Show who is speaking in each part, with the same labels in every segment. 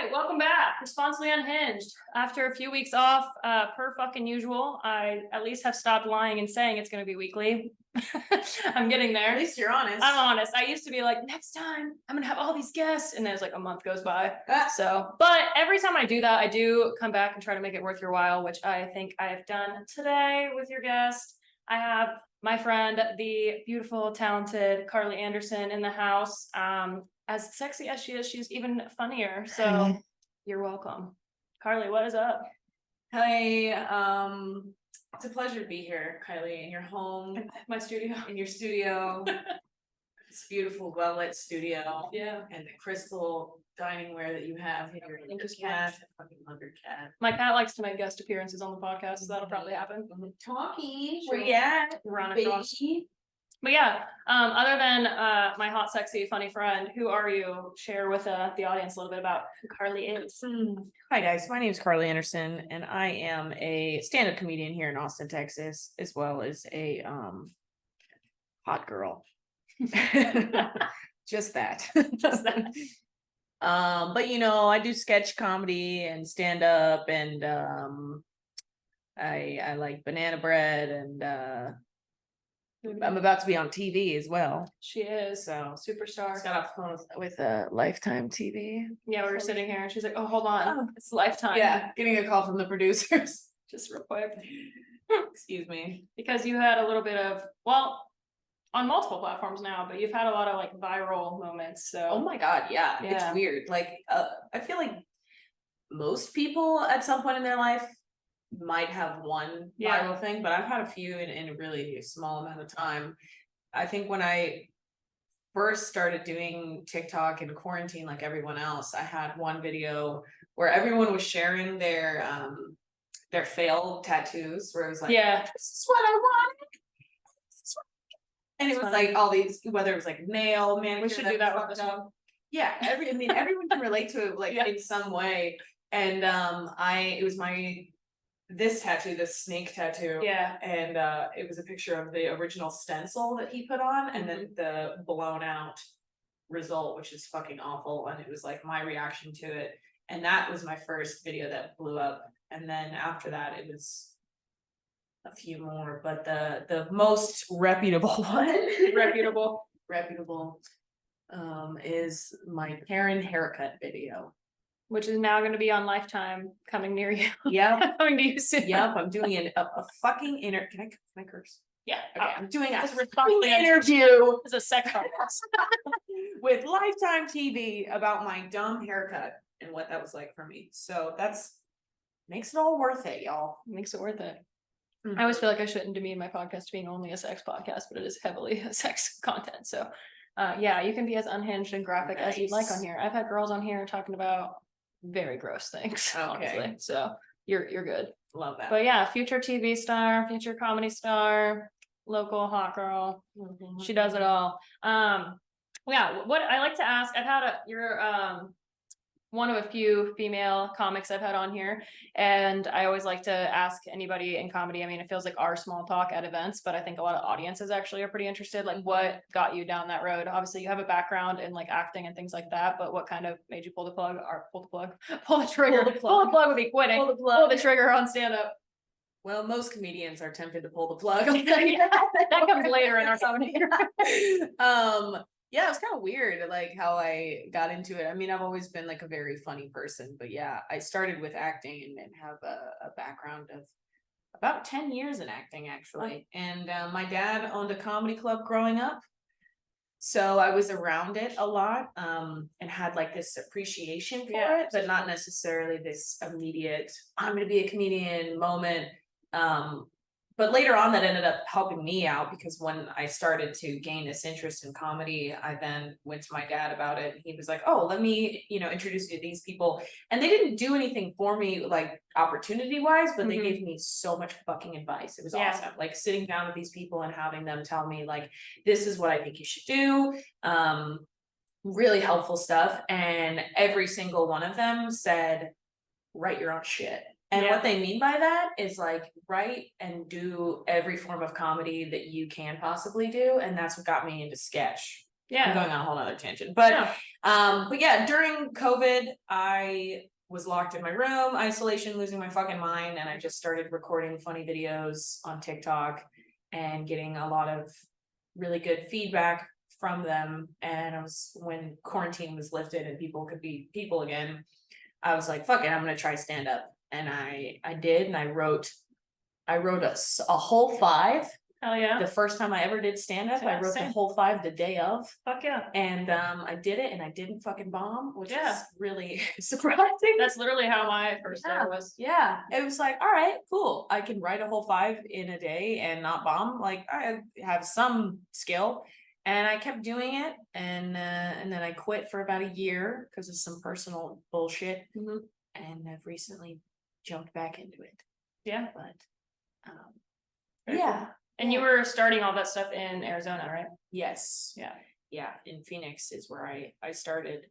Speaker 1: right, welcome back. Responsibly Unhinged. After a few weeks off, per fucking usual, I at least have stopped lying and saying it's going to be weekly. I'm getting there.
Speaker 2: At least you're honest.
Speaker 1: I'm honest. I used to be like, next time I'm going to have all these guests. And then it's like a month goes by. But every time I do that, I do come back and try to make it worth your while, which I think I have done today with your guest. I have my friend, the beautiful, talented Carly Anderson in the house. As sexy as she is, she's even funnier. So you're welcome. Carly, what is up?
Speaker 2: Hey, it's a pleasure to be here, Kylie, in your home.
Speaker 1: My studio.
Speaker 2: In your studio. It's a beautiful, well-lit studio.
Speaker 1: Yeah.
Speaker 2: And the crystal dining ware that you have here.
Speaker 1: Thank you so
Speaker 2: cat.
Speaker 1: much.
Speaker 2: I fucking love your cat.
Speaker 1: My cat likes to make guest appearances on the podcast, so that'll probably happen.
Speaker 2: Talking.
Speaker 1: Sure.
Speaker 2: Where you at?
Speaker 1: We're on a
Speaker 2: baby?
Speaker 1: cross. But yeah, other than my hot, sexy, funny friend, who are you? Share with the audience a little bit about who Carly is.
Speaker 2: Hi guys, my name is Carly Anderson, and I am a stand-up comedian here in Austin, Texas, as well as a hot girl. Just that.
Speaker 1: Just that.
Speaker 2: But you know, I do sketch comedy and stand-up, and I like banana bread, and I'm about to be on TV as well.
Speaker 1: She is
Speaker 2: So
Speaker 1: superstar.
Speaker 2: just got off the phone with Lifetime TV.
Speaker 1: Yeah, we were sitting here and she's like, "Oh, hold on, it's Lifetime."
Speaker 2: Yeah, getting a call from the producers.
Speaker 1: Just real quick.
Speaker 2: Excuse me.
Speaker 1: Because you had a little bit of, well, on multiple platforms now, but you've had a lot of like viral moments. So
Speaker 2: Oh my God, yeah.
Speaker 1: Yeah.
Speaker 2: It's weird. Like, I feel like most people at some point in their life might have one
Speaker 1: Yeah.
Speaker 2: viral thing, but I've had a few in a really small amount of time. I think when I first started doing TikTok in quarantine, like everyone else, I had one video where everyone was sharing their failed tattoos, where it was like,
Speaker 1: yeah,
Speaker 2: this is what I wanted. And it was
Speaker 1: funny.
Speaker 2: like all these, whether it was like nail, manicure.
Speaker 1: we should do that with
Speaker 2: fucked
Speaker 1: this
Speaker 2: up.
Speaker 1: one.
Speaker 2: Yeah, everyone can relate to it, like
Speaker 1: Yeah.
Speaker 2: in some way. And it was this tattoo, this snake tattoo.
Speaker 1: Yeah.
Speaker 2: And it was a picture of the original stencil that he put on, and then the blown out result, which is fucking awful. And it was like my reaction to it. And that was my first video that blew up. And then after that, it was a few more, but the most reputable one, reputable, is my Karen haircut video,
Speaker 1: which is now going to be on Lifetime, coming near you.
Speaker 2: Yep.
Speaker 1: Coming to you soon.
Speaker 2: Yep, I'm doing a fucking can I curse?
Speaker 1: Yeah.
Speaker 2: Okay, I'm doing a
Speaker 1: It's
Speaker 2: fucking
Speaker 1: responsibly
Speaker 2: interview
Speaker 1: It's a sex podcast.
Speaker 2: with Lifetime TV about my dumb haircut and what that was like for me. So makes it all worth it, y'all.
Speaker 1: Makes it worth it. I always feel like I shouldn't demean my podcast being only a sex podcast, but it is heavily sex content. So yeah, you can be as unhinged and graphic as you'd like on here. I've had girls on here talking about very gross things, honestly. So you're good.
Speaker 2: Love that.
Speaker 1: But yeah, future TV star, future comedy star, local hot girl. She does it all. Yeah, what I like to ask, I've had you're one of a few female comics I've had on here, and I always like to ask anybody in comedy. I mean, it feels like our small talk at events, but I think a lot of audiences actually are pretty interested. Like, what got you down that road? Obviously, you have a background in like acting and things like that, but what kind of made you pull the plug, or pull the trigger? Pull the plug would be quitting. Pull the trigger on stand up.
Speaker 2: Well, most comedians are tempted to pull the plug.
Speaker 1: Yeah, that comes later in our comedy.
Speaker 2: Yeah, it was kind of weird, like how I got into it. I mean, I've always been like a very funny person, but yeah, I started with acting and have a background of about 10 years in acting, actually. And my dad owned a comedy club growing up, so I was around it a lot, and had like this appreciation for it, but not necessarily this immediate, I'm gonna be a comedian moment. But later on, that ended up helping me out, because when I started to gain this interest in comedy, I then went to my dad about it. And he was like, "Oh, let me, introduce you to these people." And they didn't do anything for me, like opportunity wise, but they gave me so much fucking advice. It was awesome. Like sitting down with these people and having them tell me, like, this is what I think you should do. Really helpful stuff. And every single one of them said, write your own shit. And what they mean by that is like, write and do every form of comedy that you can possibly do. And that's what got me into sketch.
Speaker 1: Yeah.
Speaker 2: I'm going on a whole nother tangent, but
Speaker 1: No.
Speaker 2: yeah, during COVID, I was locked in my room, isolation, losing my fucking mind, and I just started recording funny videos on TikTok and getting a lot of really good feedback from them. And I was, when quarantine was lifted and people could be people again, I was like, fuck it, I'm gonna try stand up. And I did, and I wrote a whole 5.
Speaker 1: Hell yeah.
Speaker 2: The first time I ever did stand up,
Speaker 1: Yeah,
Speaker 2: I wrote
Speaker 1: same.
Speaker 2: the whole 5 the day of.
Speaker 1: Fuck yeah.
Speaker 2: And I did it, and I didn't fucking bomb, which
Speaker 1: Yeah.
Speaker 2: is really surprising.
Speaker 1: That's literally how my first day was.
Speaker 2: Yeah, it was like, all right, cool. I can write a whole 5 in a day and not bomb. Like, I have some skill, and I kept doing it, and then I quit for about a year because of some personal bullshit, and I've recently jumped back into it.
Speaker 1: Yeah,
Speaker 2: but
Speaker 1: Very
Speaker 2: yeah.
Speaker 1: cool. And you were starting all that stuff in Arizona, right?
Speaker 2: Yes.
Speaker 1: Yeah.
Speaker 2: In Phoenix is where I started.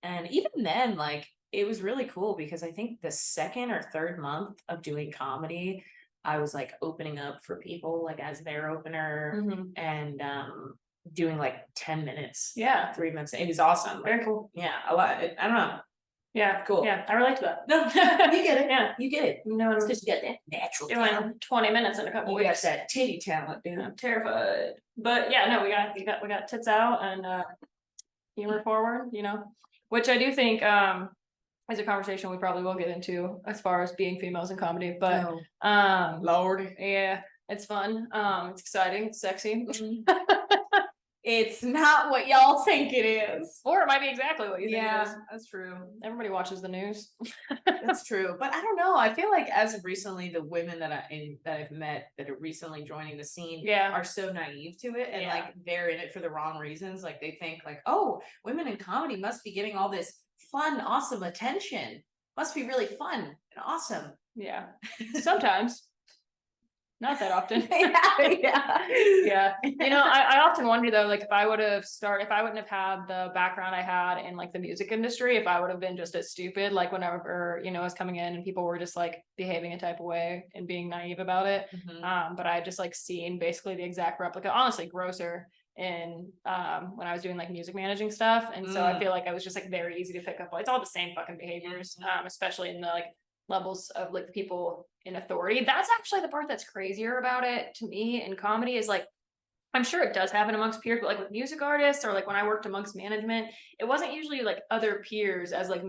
Speaker 2: And even then, like, it was really cool because I think the second or third month of doing comedy, I was like opening up for people like as their opener and doing like 10 minutes.
Speaker 1: Yeah.
Speaker 2: 3 minutes. It was awesome.
Speaker 1: Very cool.
Speaker 2: Yeah, a lot. I don't know.
Speaker 1: Yeah.
Speaker 2: Cool.
Speaker 1: Yeah, I relate to that.
Speaker 2: No, you get it.
Speaker 1: Yeah.
Speaker 2: You get it.
Speaker 1: No,
Speaker 2: It's because you got that natural
Speaker 1: doing
Speaker 2: talent.
Speaker 1: 20 minutes in a couple
Speaker 2: You
Speaker 1: weeks.
Speaker 2: got that titty talent, dude.
Speaker 1: I'm terrified. But yeah, no, we got tits out and humor forward, you know, which I do think is a conversation we probably will get into as far as being females in comedy. But
Speaker 2: Lord.
Speaker 1: yeah, it's fun. It's exciting, it's sexy.
Speaker 2: It's not what y'all think it is.
Speaker 1: Or it might be exactly what you think it is.
Speaker 2: That's true.
Speaker 1: Everybody watches the news.
Speaker 2: That's true. But I don't know. I feel like as of recently, the women that I've met that are recently joining the scene are so naive to it, and like they're in it for the wrong reasons. Like they think like, oh, women in comedy must be getting all this fun, awesome attention. Must be really fun and awesome.
Speaker 1: Yeah. Sometimes. Not that often.
Speaker 2: Yeah.
Speaker 1: You know, I often wonder though, like if I wouldn't have had the background I had in like the music industry, if I would have been just as stupid, like whenever, you know, I was coming in and people were just like behaving a type of way and being naive about it. But I had just like seen basically the exact replica, honestly grosser in when I was doing like music managing stuff. And so I feel like I was just like very easy to pick up. It's all the same fucking behaviors, especially in the like levels of like the people in authority. That's actually the part that's crazier about it to me in comedy is like, I'm sure it does happen amongst peers, but like with music artists or like when I worked amongst management, it wasn't usually like other peers as like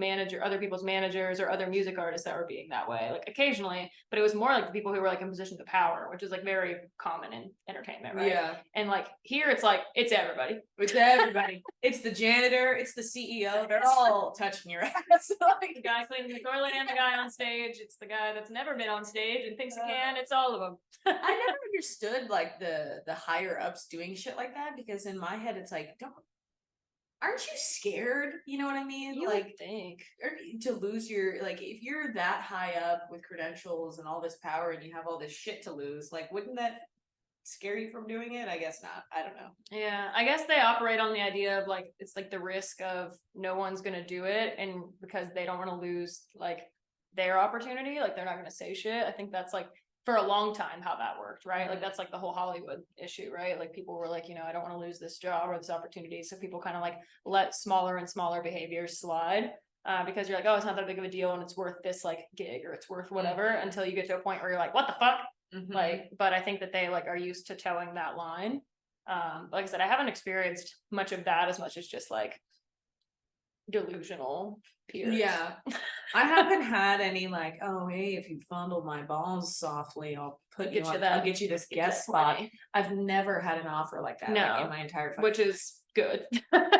Speaker 1: other people's managers or other music artists that were being that way, like occasionally, but it was more like the people who were like in positions of power, which is like very common in entertainment, right? Yeah. And like here it's like, it's everybody.
Speaker 2: It's everybody. It's the janitor, it's the CEO, they're all touching your ass.
Speaker 1: Like the guy cleaning the toilet and the guy on stage, it's the guy that's never been on stage and thinks he can, it's all of them.
Speaker 2: I never understood like the higher ups doing shit like that, because in my head it's like, aren't you scared? You know what I mean?
Speaker 1: You
Speaker 2: like
Speaker 1: would think,
Speaker 2: or to lose your, like, if you're that high up with credentials and all this power and you have all this shit to lose, like, wouldn't that scare you from doing it? I guess not. I don't know.
Speaker 1: Yeah, I guess they operate on the idea of like it's like the risk of no one's gonna do it, and because they don't want to lose like their opportunity, like they're not gonna say shit. I think that's like for a long time how that worked, right? Like that's like the whole Hollywood issue, right? Like people were like, you know, I don't want to lose this job or this opportunity, so people kind of like let smaller and smaller behaviors slide. Because you're like, oh, it's not that big of a deal and it's worth this like gig or it's worth whatever, until you get to a point where you're like, what the fuck? Like, but I think that they like are used to towing that line. Like I said, I haven't experienced much of that as much as just like delusional peers.
Speaker 2: Yeah. I haven't had any like, oh hey, if you fondle my balls softly, I'll get you this guest spot. I've never had an offer like that like, in my entire
Speaker 1: which is good.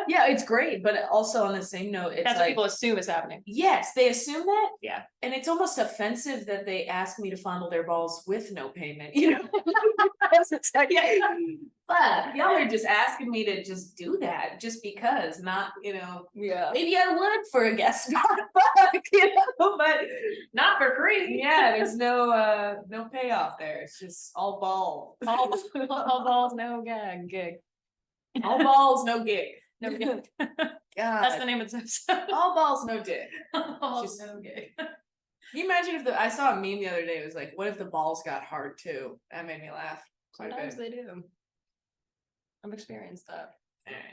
Speaker 2: Yeah, it's great, but also on the same note, it's
Speaker 1: that's
Speaker 2: like,
Speaker 1: what people assume is happening.
Speaker 2: Yes, they assume that.
Speaker 1: Yeah.
Speaker 2: And it's almost offensive that they ask me to fondle their balls with no payment, you know. But y'all are just asking me to just do that just because, not, you know, maybe I would for a guest spot, you know, but
Speaker 1: not for free.
Speaker 2: Yeah, there's no payoff there. It's just all ball.
Speaker 1: All balls, no gig.
Speaker 2: All balls, no gig.
Speaker 1: No gig.
Speaker 2: God.
Speaker 1: That's the name of the episode.
Speaker 2: All balls, no dick.
Speaker 1: All balls, no gig.
Speaker 2: Can you imagine if I saw a meme the other day, it was like, what if the balls got hard too? That made me laugh.
Speaker 1: Sometimes they do. I've experienced that.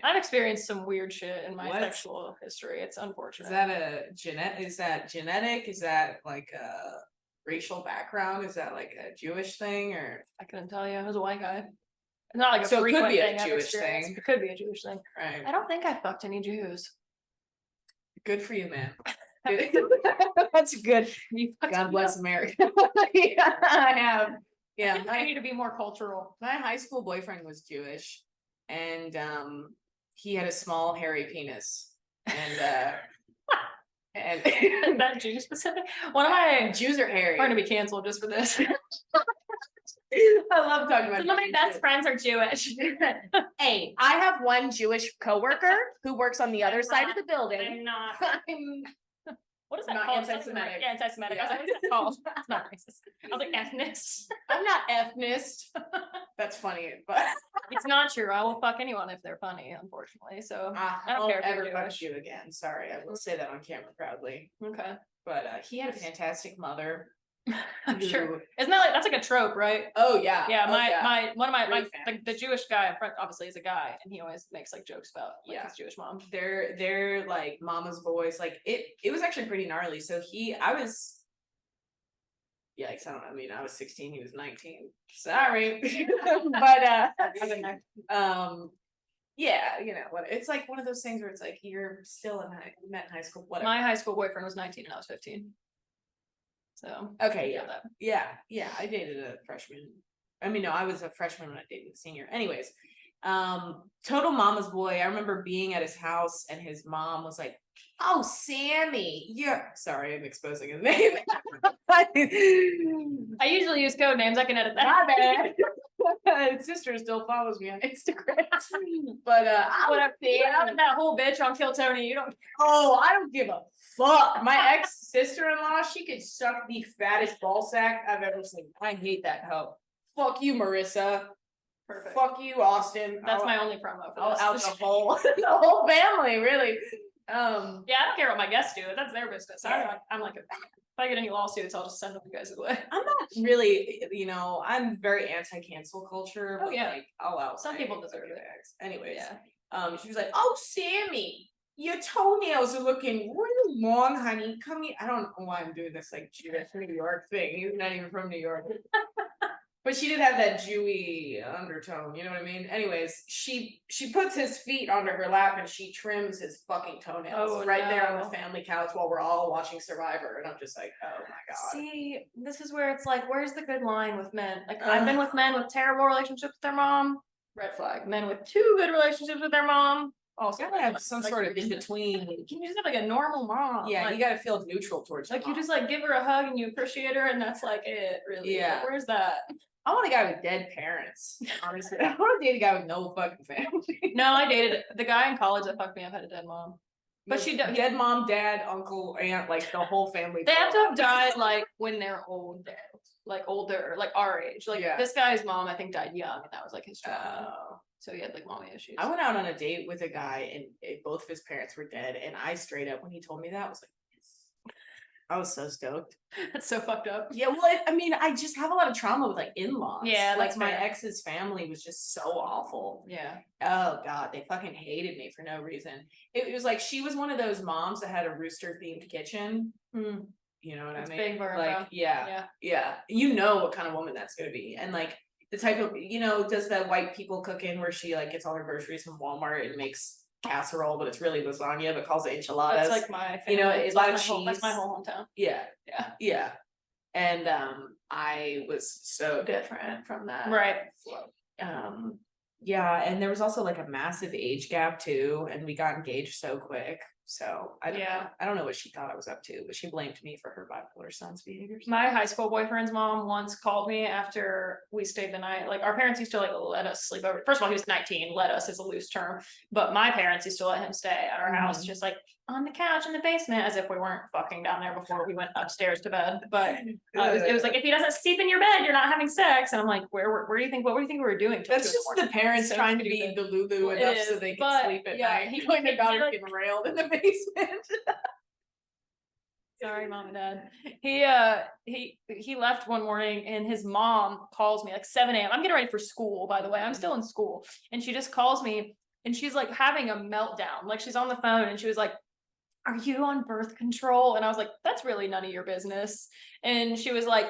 Speaker 1: I've experienced some weird shit in my
Speaker 2: What?
Speaker 1: sexual history. It's unfortunate.
Speaker 2: Is that genetic? Is that like a racial background? Is that like a Jewish thing or?
Speaker 1: I couldn't tell you. I was a white guy. It's not like a
Speaker 2: So it could
Speaker 1: frequent
Speaker 2: be a
Speaker 1: thing I've
Speaker 2: Jewish
Speaker 1: experienced.
Speaker 2: thing.
Speaker 1: It could be a Jewish thing.
Speaker 2: Right.
Speaker 1: I don't think I fucked any Jews.
Speaker 2: Good for you, man. That's good. God bless America. Yeah, I have. Yeah,
Speaker 1: I need to be more cultural.
Speaker 2: my high school boyfriend was Jewish, and he had a small hairy penis, and
Speaker 1: Is that Jew specific? One of my
Speaker 2: Jews are hairy.
Speaker 1: going to be canceled just for this.
Speaker 2: I love talking about.
Speaker 1: Some of my
Speaker 2: Jews,
Speaker 1: best
Speaker 2: too.
Speaker 1: friends are Jewish.
Speaker 2: Hey, I have one Jewish coworker who works on the other side of the building.
Speaker 1: I'm not. What is that
Speaker 2: Not
Speaker 1: called?
Speaker 2: anti-Semitic.
Speaker 1: Yeah, anti-Semitic.
Speaker 2: Yeah.
Speaker 1: I was like, what is that called? It's not racist. I was like, ethnist.
Speaker 2: I'm not ethnist. That's funny, but
Speaker 1: It's not true. I will fuck anyone if they're funny, unfortunately. So I don't
Speaker 2: won't
Speaker 1: care if
Speaker 2: ever
Speaker 1: you're
Speaker 2: fuck
Speaker 1: Jewish.
Speaker 2: you again. Sorry, I will say that on camera proudly.
Speaker 1: Okay.
Speaker 2: But he had a fantastic mother.
Speaker 1: I'm sure.
Speaker 2: who-
Speaker 1: Isn't that like, that's like a trope, right?
Speaker 2: Oh yeah.
Speaker 1: Yeah,
Speaker 2: oh,
Speaker 1: one of my
Speaker 2: Great
Speaker 1: the Jewish guy friend obviously is a guy, and he always makes like jokes about like
Speaker 2: Yeah.
Speaker 1: his Jewish mom.
Speaker 2: They're like mama's boys. Like it was actually pretty gnarly. So I was. Yikes! I was 16. He was 19. Sorry, but yeah, it's like one of those things where it's like you're still met in high school. Whatever.
Speaker 1: My high school boyfriend was 19 and I was 15. So
Speaker 2: Okay,
Speaker 1: yeah,
Speaker 2: yeah, yeah. I dated a freshman. I mean, no, I was a freshman when I dated a senior. Anyways, total mama's boy. I remember being at his house and his mom was like, "Oh, Sammy, sorry, I'm exposing his name."
Speaker 1: I usually use code names. I can edit that.
Speaker 2: My bad. His sister still follows me on Instagram. But
Speaker 1: Whatever. That whole bitch on Kill Tony. You don't.
Speaker 2: Oh, I don't give a fuck. My ex sister-in-law, she could suck the fattest ball sack I've ever seen. I hate that hoe. Fuck you, Marissa.
Speaker 1: Perfect.
Speaker 2: Fuck you, Austin.
Speaker 1: That's my only promo.
Speaker 2: I'll
Speaker 1: For
Speaker 2: out
Speaker 1: this.
Speaker 2: the whole family, really.
Speaker 1: Yeah, I don't care what my guests do. That's their business. I'm like, if I get any lawsuits, I'll just send them you guys away.
Speaker 2: I'm not really, I'm very anti-cancel culture.
Speaker 1: Oh,
Speaker 2: but
Speaker 1: yeah.
Speaker 2: like, I'll out.
Speaker 1: Some people deserve it.
Speaker 2: Anyways,
Speaker 1: Yeah.
Speaker 2: she was like, "Oh, Sammy, your toenails are looking really long, honey. Come here." I don't know why I'm doing this like Jewish New York thing. He's not even from New York. But she did have that Jewy undertone, you know what I mean? Anyways, she puts his feet onto her lap and she trims his fucking toenails right there on the family couch while we're all watching Survivor. And I'm just like, oh my God.
Speaker 1: See, this is where it's like, where's the good line with men? Like, I've been with men with terrible relationships with their mom. Red flag. Men with 2 good relationships with their mom. Also,
Speaker 2: gotta have some sort of in between.
Speaker 1: Can you just have like a normal mom?
Speaker 2: Yeah,
Speaker 1: like,
Speaker 2: you gotta feel neutral towards
Speaker 1: like
Speaker 2: your
Speaker 1: you
Speaker 2: mom.
Speaker 1: just like give her a hug and you appreciate her, and that's like it, really.
Speaker 2: Yeah.
Speaker 1: Like, where's that?
Speaker 2: I want a guy with dead parents. Honestly, I want to date a guy with no fucking family.
Speaker 1: No, I dated the guy in college that fucked me up had a dead mom. But she
Speaker 2: dead mom, dad, uncle, aunt, like the whole family.
Speaker 1: They have to have died like when they're old, like older, like our age. Like this guy's mom, I think, died young, and that was like his trauma. So he had like mommy issues. I
Speaker 2: went out on a date with a guy, and both of his parents were dead, and I straight up, when he told me that, was like, yes. I was so stoked.
Speaker 1: That's so fucked up.
Speaker 2: Yeah, well, I just have a lot of trauma with like in-laws.
Speaker 1: Yeah,
Speaker 2: like my ex's family was just so awful.
Speaker 1: Yeah.
Speaker 2: Oh God, they fucking hated me for no reason. It was like she was one of those moms that had a rooster themed kitchen. You know what I mean?
Speaker 1: Big
Speaker 2: like, yeah. You know what kind of woman that's gonna be, and like the type of does the white people cooking where she like gets all her groceries from Walmart and makes casserole, but it's really lasagna, but calls it enchiladas.
Speaker 1: That's like my family.
Speaker 2: A lot of cheese.
Speaker 1: That's my whole hometown.
Speaker 2: Yeah. And I was so different from that.
Speaker 1: Right.
Speaker 2: Yeah, and there was also like a massive age gap too, and we got engaged so quick. So I don't know what she thought I was up to, but she blamed me for her bipolar son's behaviors.
Speaker 1: My high school boyfriend's mom once called me after we stayed the night. Like our parents used to like let us sleep over. First of all, he was 19. Let us is a loose term, but my parents used to let him stay at our house, just like on the couch in the basement, as if we weren't fucking down there before we went upstairs to bed. But it was like, if he doesn't sleep in your bed, you're not having sex. And I'm like, what do you think we were doing?
Speaker 2: That's just the parents so trying to be the Lulu enough so they can sleep at night. When their daughter getting railed in the basement.
Speaker 1: Sorry, mom and dad. He left one morning and his mom calls me like 7 a.m. I'm getting ready for school, by the way. I'm still in school. And she just calls me and she's like having a meltdown. Like she's on the phone and she was like, "Are you on birth control?" And I was like, "That's really none of your business." And she was like,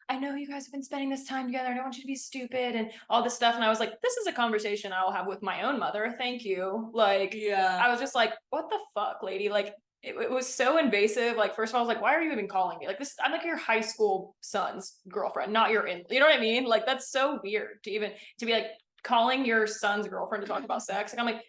Speaker 1: I know you guys have been spending this time together. I don't want you to be stupid and all this stuff. And I was like, this is a conversation I'll have with my own mother. Thank you. Like,
Speaker 2: Yeah.
Speaker 1: I was just like, what the fuck, lady? Like, it was so invasive. Like, first of all, I was like, why are you even calling me? Like, I'm like your high school son's girlfriend, not your you know what I mean? Like, that's so weird to be like calling your son's girlfriend to talk about sex. Like, I'm like,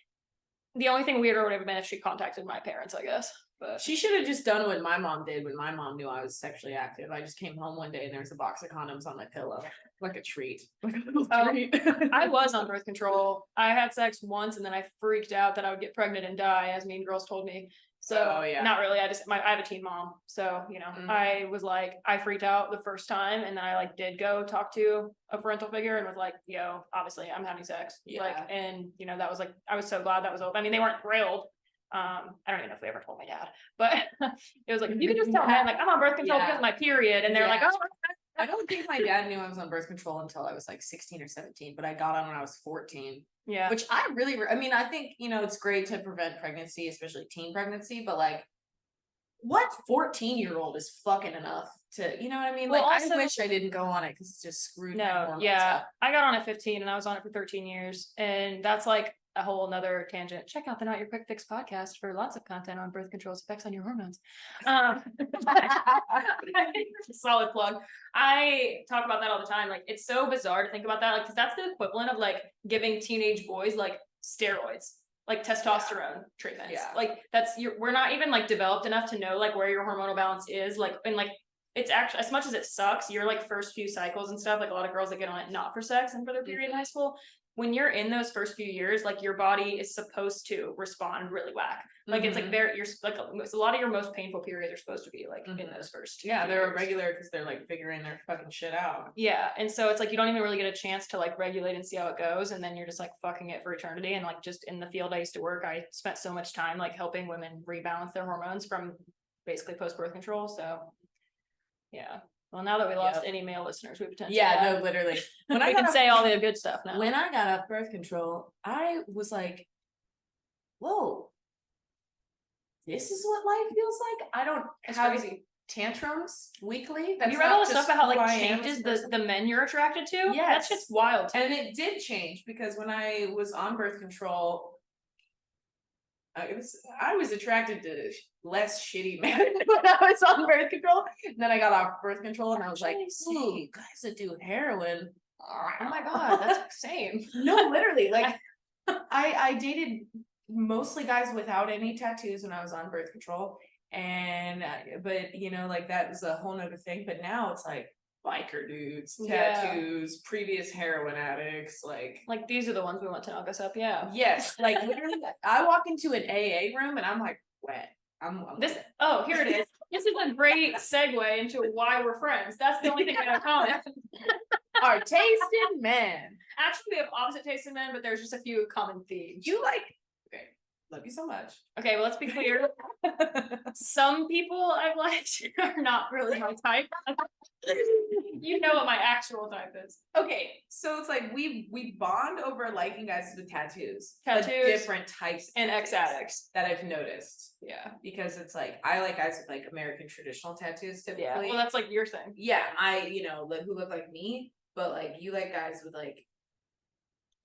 Speaker 1: the only thing weirder would have been if she contacted my parents, I guess. But
Speaker 2: she should have just done what my mom did when my mom knew I was sexually active. I just came home one day and there was a box of condoms on my pillow, like a treat. Like a little treat.
Speaker 1: I was on birth control. I had sex once and then I freaked out that I would get pregnant and die, as Mean Girls told me. So not really. I have a teen mom. So, you know, I was like, I freaked out the first time and then I like did go talk to a parental figure and was like, yo, obviously I'm having sex.
Speaker 2: Yeah.
Speaker 1: Like, and you know, that was like, I was so glad that was over. I mean, they weren't thrilled. I don't even know if they ever told my dad, but it was like, you can just tell him like I'm on birth control because of my period. And they're like, oh,
Speaker 2: I don't think my dad knew I was on birth control until I was like 16 or 17, but I got on when I was 14.
Speaker 1: Yeah.
Speaker 2: Which I mean, I think, you know, it's great to prevent pregnancy, especially teen pregnancy, but like, what 14-year-old is fucking enough to, you know what I mean?
Speaker 1: Well,
Speaker 2: like,
Speaker 1: also,
Speaker 2: I wish I didn't go on it because it's just screwed.
Speaker 1: No, yeah. I got on at 15 and I was on it for 13 years. And that's like a whole nother tangent. Check out the Not Your Quick Fix podcast for lots of content on birth control's effects on your hormones. Solid plug. I talk about that all the time. Like, it's so bizarre to think about that. Like, cause that's the equivalent of like giving teenage boys like steroids, like testosterone treatments.
Speaker 2: Yeah.
Speaker 1: Like we're not even like developed enough to know like where your hormonal balance is. Like, and like, it's actually, as much as it sucks, your like first few cycles and stuff, like a lot of girls that get on it not for sex and for their period in high school, when you're in those first few years, like your body is supposed to respond really whack. Like it's like you're like a lot of your most painful periods are supposed to be like in those first.
Speaker 2: Yeah, they're irregular because they're like figuring their fucking shit out.
Speaker 1: Yeah, and so it's like you don't even really get a chance to like regulate and see how it goes, and then you're just like fucking it for eternity. And like just in the field I used to work, I spent so much time like helping women rebalance their hormones from basically post-birth control. So yeah. Well, now that we lost any male listeners, we potentially
Speaker 2: no, literally.
Speaker 1: When I can say all the good stuff now.
Speaker 2: When I got off birth control, I was like, "Whoa, this is what life feels like." I don't have tantrums weekly.
Speaker 1: Have you read all the stuff about how like changes the men you're attracted to?
Speaker 2: Yes,
Speaker 1: that's just wild.
Speaker 2: And it did change because when I was on birth control, I was attracted to less shitty men when I was on birth control. And then I got off birth control and I was like, "Hey, guys that do heroin."
Speaker 1: Oh my god, that's insane.
Speaker 2: No, literally, like I dated mostly guys without any tattoos when I was on birth control, and but you know, like that was a whole nother thing. But now it's like biker dudes, tattoos, previous heroin addicts, like
Speaker 1: these are the ones we want to knock us up. Yeah.
Speaker 2: Yes, like literally, I walk into an AA room and I'm like wet. I'm
Speaker 1: this. Oh, here it is. This is a great segue into why we're friends. That's the only thing I have common.
Speaker 2: Our taste in men.
Speaker 1: Actually, we have opposite taste in men, but there's just a few common themes.
Speaker 2: You like. Okay, love you so much.
Speaker 1: Okay, well, let's be clear. Some people I've liked are not really my type. You know what my actual type is.
Speaker 2: Okay, so it's like we bond over liking guys with tattoos, different types
Speaker 1: and ex-addicts
Speaker 2: that I've noticed.
Speaker 1: Yeah,
Speaker 2: because it's like I like guys with like American traditional tattoos typically.
Speaker 1: Yeah, well, that's like your thing.
Speaker 2: Yeah, who look like me, but like you like guys with like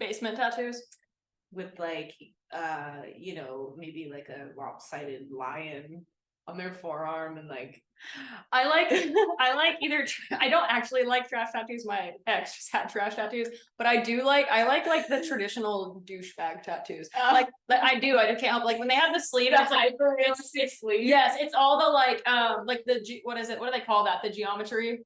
Speaker 1: basement tattoos,
Speaker 2: with like maybe like a lopsided lion on their forearm, and like
Speaker 1: I like either I don't actually like trash tattoos. My ex just had trash tattoos, but I like the traditional douchebag tattoos. Like I just can't help like when they have the sleeve, it's like hyper-realistic sleeve. Yes, it's all the like the what is it? What do they call that? The geometry.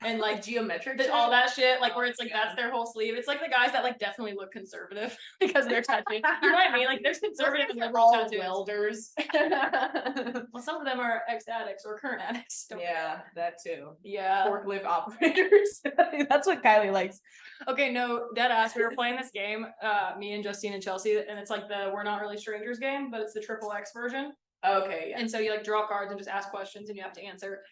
Speaker 1: And like
Speaker 2: geometric
Speaker 1: all that shit, like where it's like that's their whole sleeve. It's like the guys that like definitely look conservative because they're tattooed. You know what I mean? Like there's conservative and liberal tattoos.
Speaker 2: Welders.
Speaker 1: Well, some of them are ex-addicts or current addicts.
Speaker 2: Yeah, that too.
Speaker 1: Yeah.
Speaker 2: Forklift operators. That's what Kylie likes.
Speaker 1: Okay, no, dead ass. We were playing this game, me and Justine and Chelsea, and it's like the We're Not Really Strangers game, but it's the triple X version.
Speaker 2: Okay, yeah.
Speaker 1: And so you like draw cards and just ask questions and you have to answer.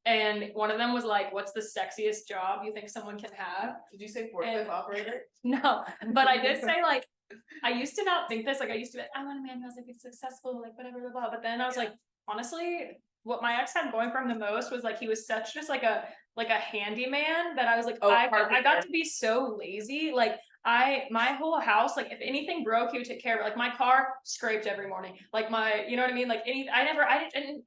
Speaker 1: And one of them was like, what's the sexiest job you think someone can have?
Speaker 2: Did you say forklift operator?
Speaker 1: No, but I did say like, I used to not think this, like, I used to be like, I want a man who's like successful, like whatever, blah, blah. But then I was like, honestly, what my ex had going for him the most was like he was such just like a handyman that I was like,
Speaker 2: Oh,
Speaker 1: I
Speaker 2: carpenter.
Speaker 1: got to be so lazy. Like my whole house, like if anything broke, he would take care of it. Like my car scraped every morning. Like you know what I mean? Like I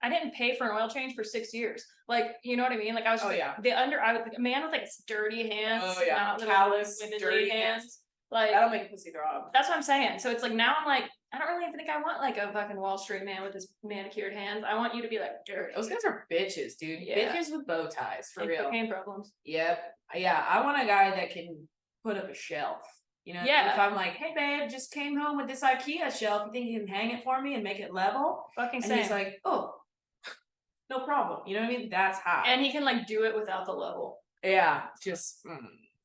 Speaker 1: didn't pay for an oil change for 6 years. Like, you know what I mean? Like I was just like, I was like a man with like dirty hands.
Speaker 2: Oh yeah,
Speaker 1: not little
Speaker 2: callous,
Speaker 1: womenly
Speaker 2: dirty hands.
Speaker 1: Like
Speaker 2: That'll make a pussy throb.
Speaker 1: that's what I'm saying. So it's like now I'm like, I don't really even think I want like a fucking Wall Street man with his manicured hands. I want you to be like dirty.
Speaker 2: Those guys are bitches, dude.
Speaker 1: Yeah.
Speaker 2: Bitches with bow ties, for
Speaker 1: and
Speaker 2: real.
Speaker 1: cocaine problems.
Speaker 2: Yep. Yeah, I want a guy that can put up a shelf. You know,
Speaker 1: Yeah.
Speaker 2: if I'm like, hey babe, just came home with this IKEA shelf, you think you can hang it for me and make it level?
Speaker 1: Fucking
Speaker 2: And
Speaker 1: same.
Speaker 2: he's like, oh, no problem. You know what I mean? That's hot.
Speaker 1: And he can like do it without the level.
Speaker 2: Yeah, just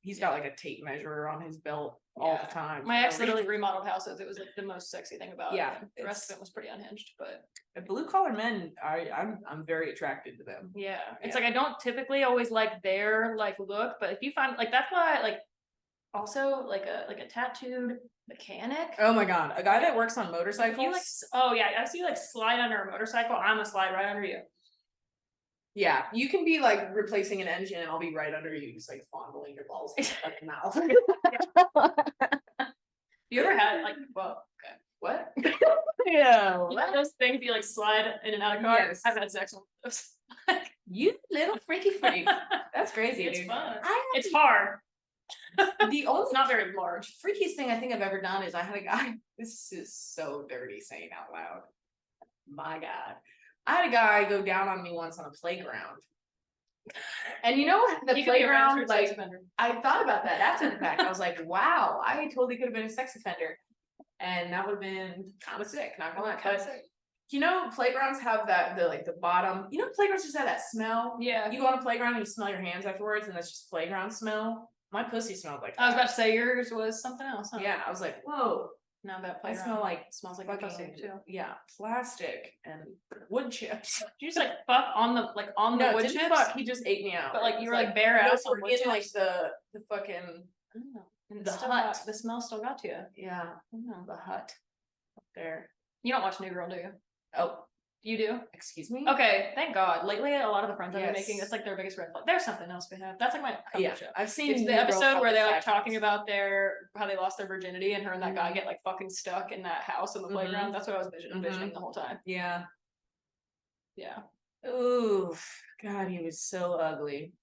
Speaker 2: he's got like a tape measure on his belt all the time.
Speaker 1: My ex literally remodeled houses. It was like the most sexy thing about
Speaker 2: Yeah,
Speaker 1: it. The rest of it was pretty unhinged, but
Speaker 2: blue collar men, I'm very attracted to them.
Speaker 1: yeah. It's like I don't typically always like their like look, but if you find like that's why like also like a tattooed mechanic.
Speaker 2: Oh my god, a guy that works on motorcycles.
Speaker 1: If you like, oh yeah, I see you like slide under a motorcycle. I'm gonna slide right under you.
Speaker 2: Yeah, you can be like replacing an engine and I'll be right under you, just like fondling your balls in your mouth.
Speaker 1: You ever had like, well, okay,
Speaker 2: what? Yeah,
Speaker 1: you know those things you like slide in and out of cars?
Speaker 2: Yes.
Speaker 1: I've had sex with those.
Speaker 2: You little freaky freak. That's crazy,
Speaker 1: It's
Speaker 2: dude.
Speaker 1: fun. It's hard.
Speaker 2: The only
Speaker 1: It's not very large.
Speaker 2: freakiest thing I think I've ever done is I had a guy. This is so dirty saying out loud. My God. I had a guy go down on me once on a playground. And you know, the
Speaker 1: You could be a
Speaker 2: playground,
Speaker 1: registered sex
Speaker 2: like,
Speaker 1: offender.
Speaker 2: I thought about that after the fact. I was like, wow, I totally could have been a sex offender. And that would have been kind of sick, not gonna lie. But you know, playgrounds have the bottom, you know, playgrounds just have that smell.
Speaker 1: Yeah.
Speaker 2: You go on a playground and you smell your hands afterwards, and that's just playground smell. My pussy smelled like that.
Speaker 1: I was about to say yours was something else, huh?
Speaker 2: Yeah, I was like, whoa.
Speaker 1: Now that
Speaker 2: I
Speaker 1: playground
Speaker 2: smell like
Speaker 1: smells like a pussy too.
Speaker 2: Yeah, plastic and wood chips.
Speaker 1: You just like fuck on the
Speaker 2: No,
Speaker 1: wood
Speaker 2: didn't
Speaker 1: chips.
Speaker 2: fuck. He just ate me out.
Speaker 1: But like
Speaker 2: It's
Speaker 1: you were like bare ass on
Speaker 2: we're
Speaker 1: wood
Speaker 2: in
Speaker 1: chips.
Speaker 2: like the fucking
Speaker 1: And
Speaker 2: the
Speaker 1: still
Speaker 2: hut.
Speaker 1: the smell still got to you.
Speaker 2: yeah the hut up there.
Speaker 1: You don't watch New Girl, do you?
Speaker 2: Oh,
Speaker 1: You do?
Speaker 2: excuse me.
Speaker 1: Okay, thank God. Lately, a lot of the friends I've been
Speaker 2: Yes.
Speaker 1: making, it's like their biggest red flag. There's something else we have. That's like my comfort show.
Speaker 2: I've seen
Speaker 1: It's
Speaker 2: New
Speaker 1: the
Speaker 2: Girl
Speaker 1: episode where they're
Speaker 2: couple
Speaker 1: like talking
Speaker 2: times.
Speaker 1: about how they lost their virginity and her and that guy get like fucking stuck in that house in the playground. That's what I was envisioning the whole time.
Speaker 2: Yeah.
Speaker 1: Yeah.
Speaker 2: Ooh, God, he was so ugly.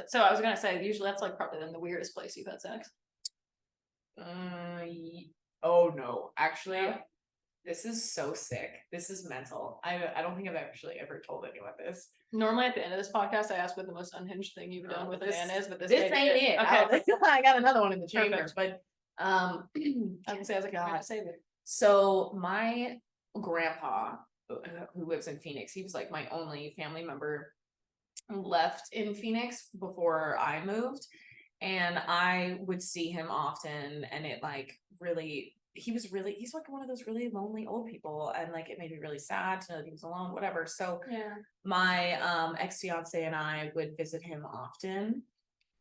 Speaker 1: So I was gonna say usually that's like probably then the weirdest place you've had sex.
Speaker 2: Oh no, actually.
Speaker 1: Yeah.
Speaker 2: This is so sick. This is mental. I don't think I've actually ever told anyone this.
Speaker 1: Normally at the end of this podcast, I ask what the most unhinged thing you've done with a man is, but this
Speaker 2: ain't it.
Speaker 1: Okay.
Speaker 2: I got another one in the chamber,
Speaker 1: Perfect.
Speaker 2: but
Speaker 1: I was gonna say I was like, God, save it.
Speaker 2: So my grandpa, who lives in Phoenix, he was like my only family member left in Phoenix before I moved, and I would see him often, and it like really. He's like one of those really lonely old people, and like it made me really sad to know that he was alone, whatever. So
Speaker 1: Yeah.
Speaker 2: my ex-fiance and I would visit him often,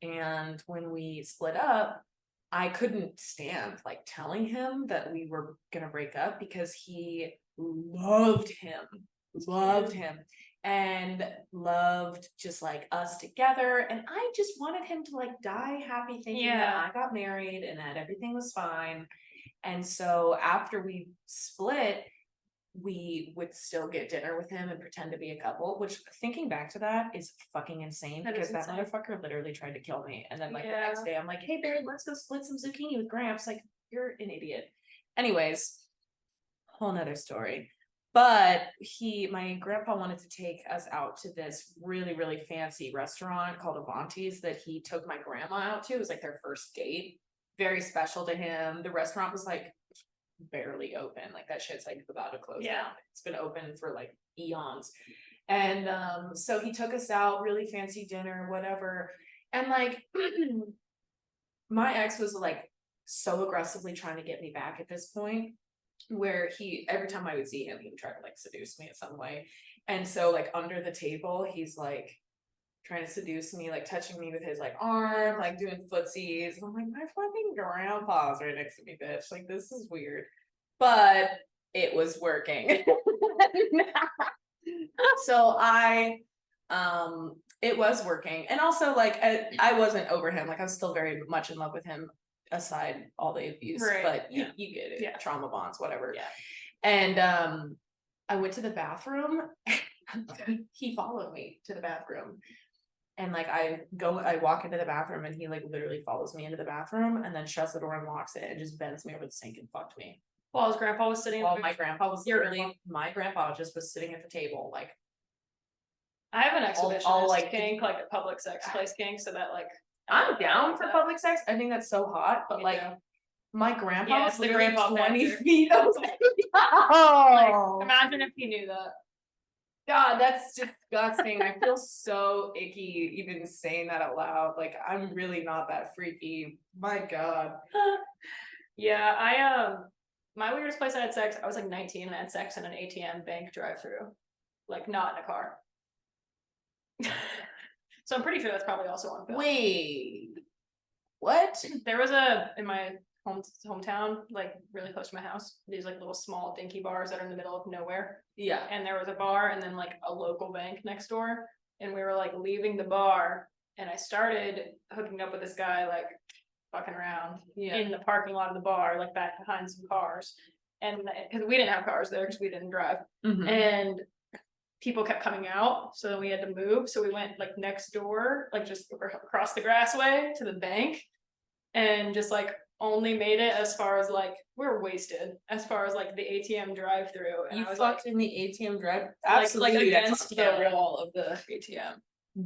Speaker 2: and when we split up, I couldn't stand like telling him that we were gonna break up because he loved him and loved just like us together, and I just wanted him to like die happy thinking that I got married and that everything was fine. And so after we split, we would still get dinner with him and pretend to be a couple, which thinking back to that is fucking insane because that motherfucker literally tried to kill me. And then like the next day I'm like, hey babe, let's go split some zucchini with Gramps. Like, you're an idiot. Anyways, whole nother story. But my grandpa wanted to take us out to this really, really fancy restaurant called Avanti's that he took my grandma out to. It was like their first date. Very special to him. The restaurant was like barely open. Like that shit's like about to close down. It's been open for like eons. And so he took us out, really fancy dinner, whatever. And like my ex was like so aggressively trying to get me back at this point, where every time I would see him, he would try to like seduce me in some way. And so like under the table, he's like trying to seduce me, like touching me with his like arm, like doing footsies. And I'm like, my fucking grandpa's right next to me, bitch. Like, this is weird. But it was working. So it was working. And also like I wasn't over him. Like I was still very much in love with him aside all the abuse.
Speaker 1: Right.
Speaker 2: But
Speaker 1: Yeah.
Speaker 2: you get it.
Speaker 1: Yeah.
Speaker 2: Trauma bonds, whatever.
Speaker 1: Yeah.
Speaker 2: And I went to the bathroom. He followed me to the bathroom. And like I walk into the bathroom and he like literally follows me into the bathroom and then shuts the door and locks it and just bends me over the sink and fucked me.
Speaker 1: While his grandpa was sitting.
Speaker 2: While my grandpa was
Speaker 1: Your
Speaker 2: literally,
Speaker 1: grandpa?
Speaker 2: my grandpa just was sitting at the table, like.
Speaker 1: I have an exhibitionist
Speaker 2: all, like,
Speaker 1: kink, like a public sex place kink, so that like.
Speaker 2: I'm down for public sex. I think that's so hot, but
Speaker 1: Me
Speaker 2: like.
Speaker 1: too.
Speaker 2: My grandpa
Speaker 1: Yeah,
Speaker 2: was
Speaker 1: it's the
Speaker 2: literally
Speaker 1: grandpa
Speaker 2: 20
Speaker 1: factor.
Speaker 2: feet away.
Speaker 1: Like,
Speaker 2: Oh,
Speaker 1: imagine if he knew that.
Speaker 2: God, that's disgusting. I feel so icky even saying that out loud. Like, I'm really not that freaky. My God.
Speaker 1: Yeah, my weirdest place I had sex, I was like 19 and I had sex in an ATM bank drive-through. Like, not in a car. So I'm pretty sure that's probably also on film.
Speaker 2: Wait. What?
Speaker 1: There was in my hometown, like really close to my house, these like little small dinky bars that are in the middle of nowhere.
Speaker 2: Yeah.
Speaker 1: And there was a bar and then like a local bank next door. And we were like leaving the bar and I started hooking up with this guy, like fucking around in the parking lot of the bar, like back behind some cars. And because we didn't have cars there because we didn't drive.
Speaker 2: Mhm.
Speaker 1: And people kept coming out, so then we had to move. So we went like next door, like just across the grassway to the bank, and just like only made it as far as like we were wasted as far as like the ATM drive-through. And
Speaker 2: You
Speaker 1: I was
Speaker 2: fucked
Speaker 1: like,
Speaker 2: in the ATM drive?
Speaker 1: like
Speaker 2: Absolutely, that's
Speaker 1: against
Speaker 2: on
Speaker 1: the
Speaker 2: camera.
Speaker 1: wall of the ATM.